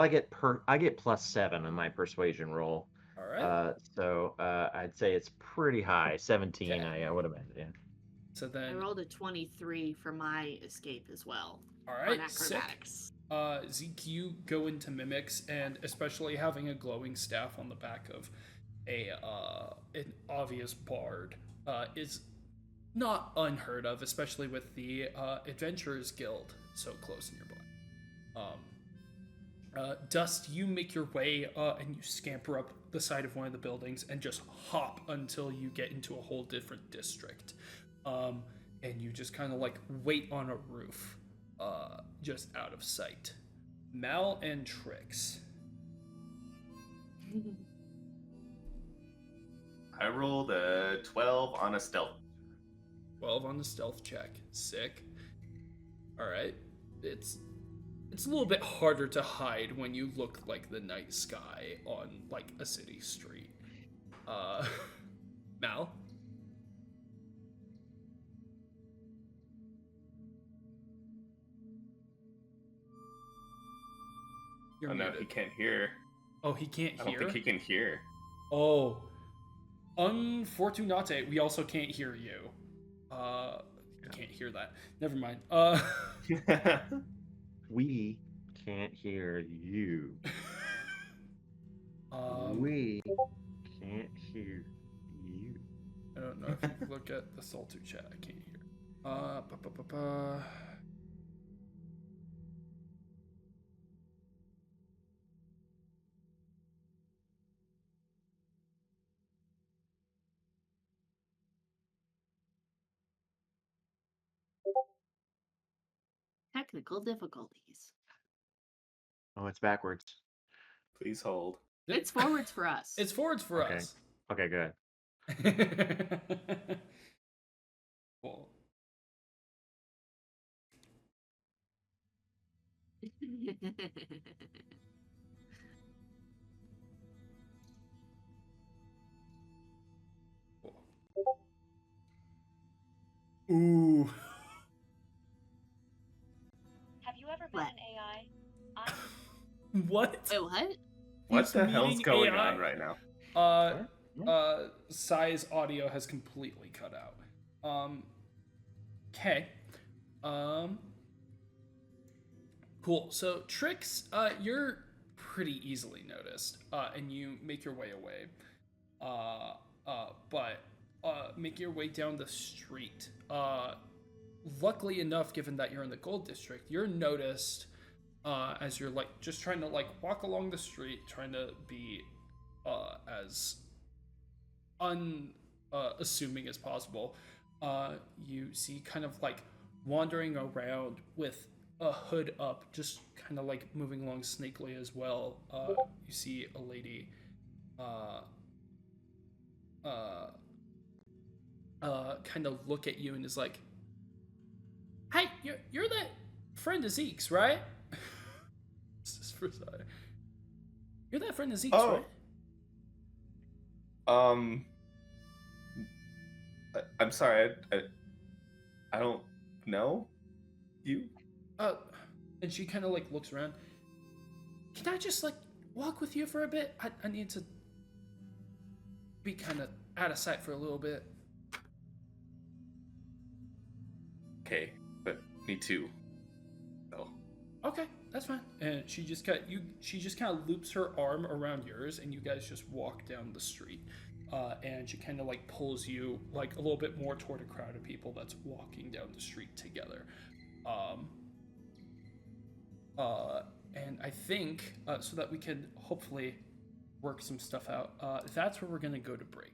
I get +7 on my persuasion roll. All right. So I'd say it's pretty high, 17. Okay. I would imagine. Yeah. So I then, rolled a 23 for my escape as well. all On right, sick. acrobatics. Zeke, you go into Mimics, and especially having a glowing staff on the back of an obvious bard is not unheard of, especially with the Adventurers Guild so close in your blood. Dust, you make your way and you scamper up the side of one of the buildings and just hop until you get into a whole different district. And you just kind of like wait on a roof, just out of sight. Mal and Trix. I rolled a 12 on a stealth. 12 on the stealth check. Sick. All right. It's a little bit harder to hide when you look like the night sky on like a city street. Mal? You're Oh no, muted. he can't hear. Oh, he can't I don't hear? think he can hear. Oh. Unfortunate, we also can't hear you. Can't hear that. Never mind. We can't hear you. We can't hear you. I don't know if you look at the Saltu chat. I can't hear. Technical difficulties. Oh, it's backwards. Please hold. It's forwards for us. It's forwards for Okay. us. Okay, good. Cool. Ooh. Have you ever met What? an AI? I'm What? Wait, what? What He's the hell's meeting going AI? on right now? Sai's audio has completely cut out. Okay. Cool. So Trix, you're pretty easily noticed, and you make your way away. But make your way down the street. Luckily enough, given that you're in the gold district, you're noticed as you're like just trying to like walk along the street, trying to be as unassuming as possible. You see kind of like wandering around with a hood up, just kind of like moving along snakily as well. You see a lady kind of look at you and is like, "Hey, you're that friend of Zeke's, right?" This is for Sai. You're that friend of Zeke's, Oh. right? I'm sorry. I don't know you. And she kind of like looks around. Can I just like walk with you for a bit? I need to be kind of out of sight for a little bit. Okay, but me too. Oh. Okay, that's fine. And she just kind of loops her arm around yours, and you guys just walk down the street. And she kind of like pulls you like a little bit more toward a crowd of people that's walking down the street together. And I think so that we can hopefully work some stuff out. That's where we're gonna go to break.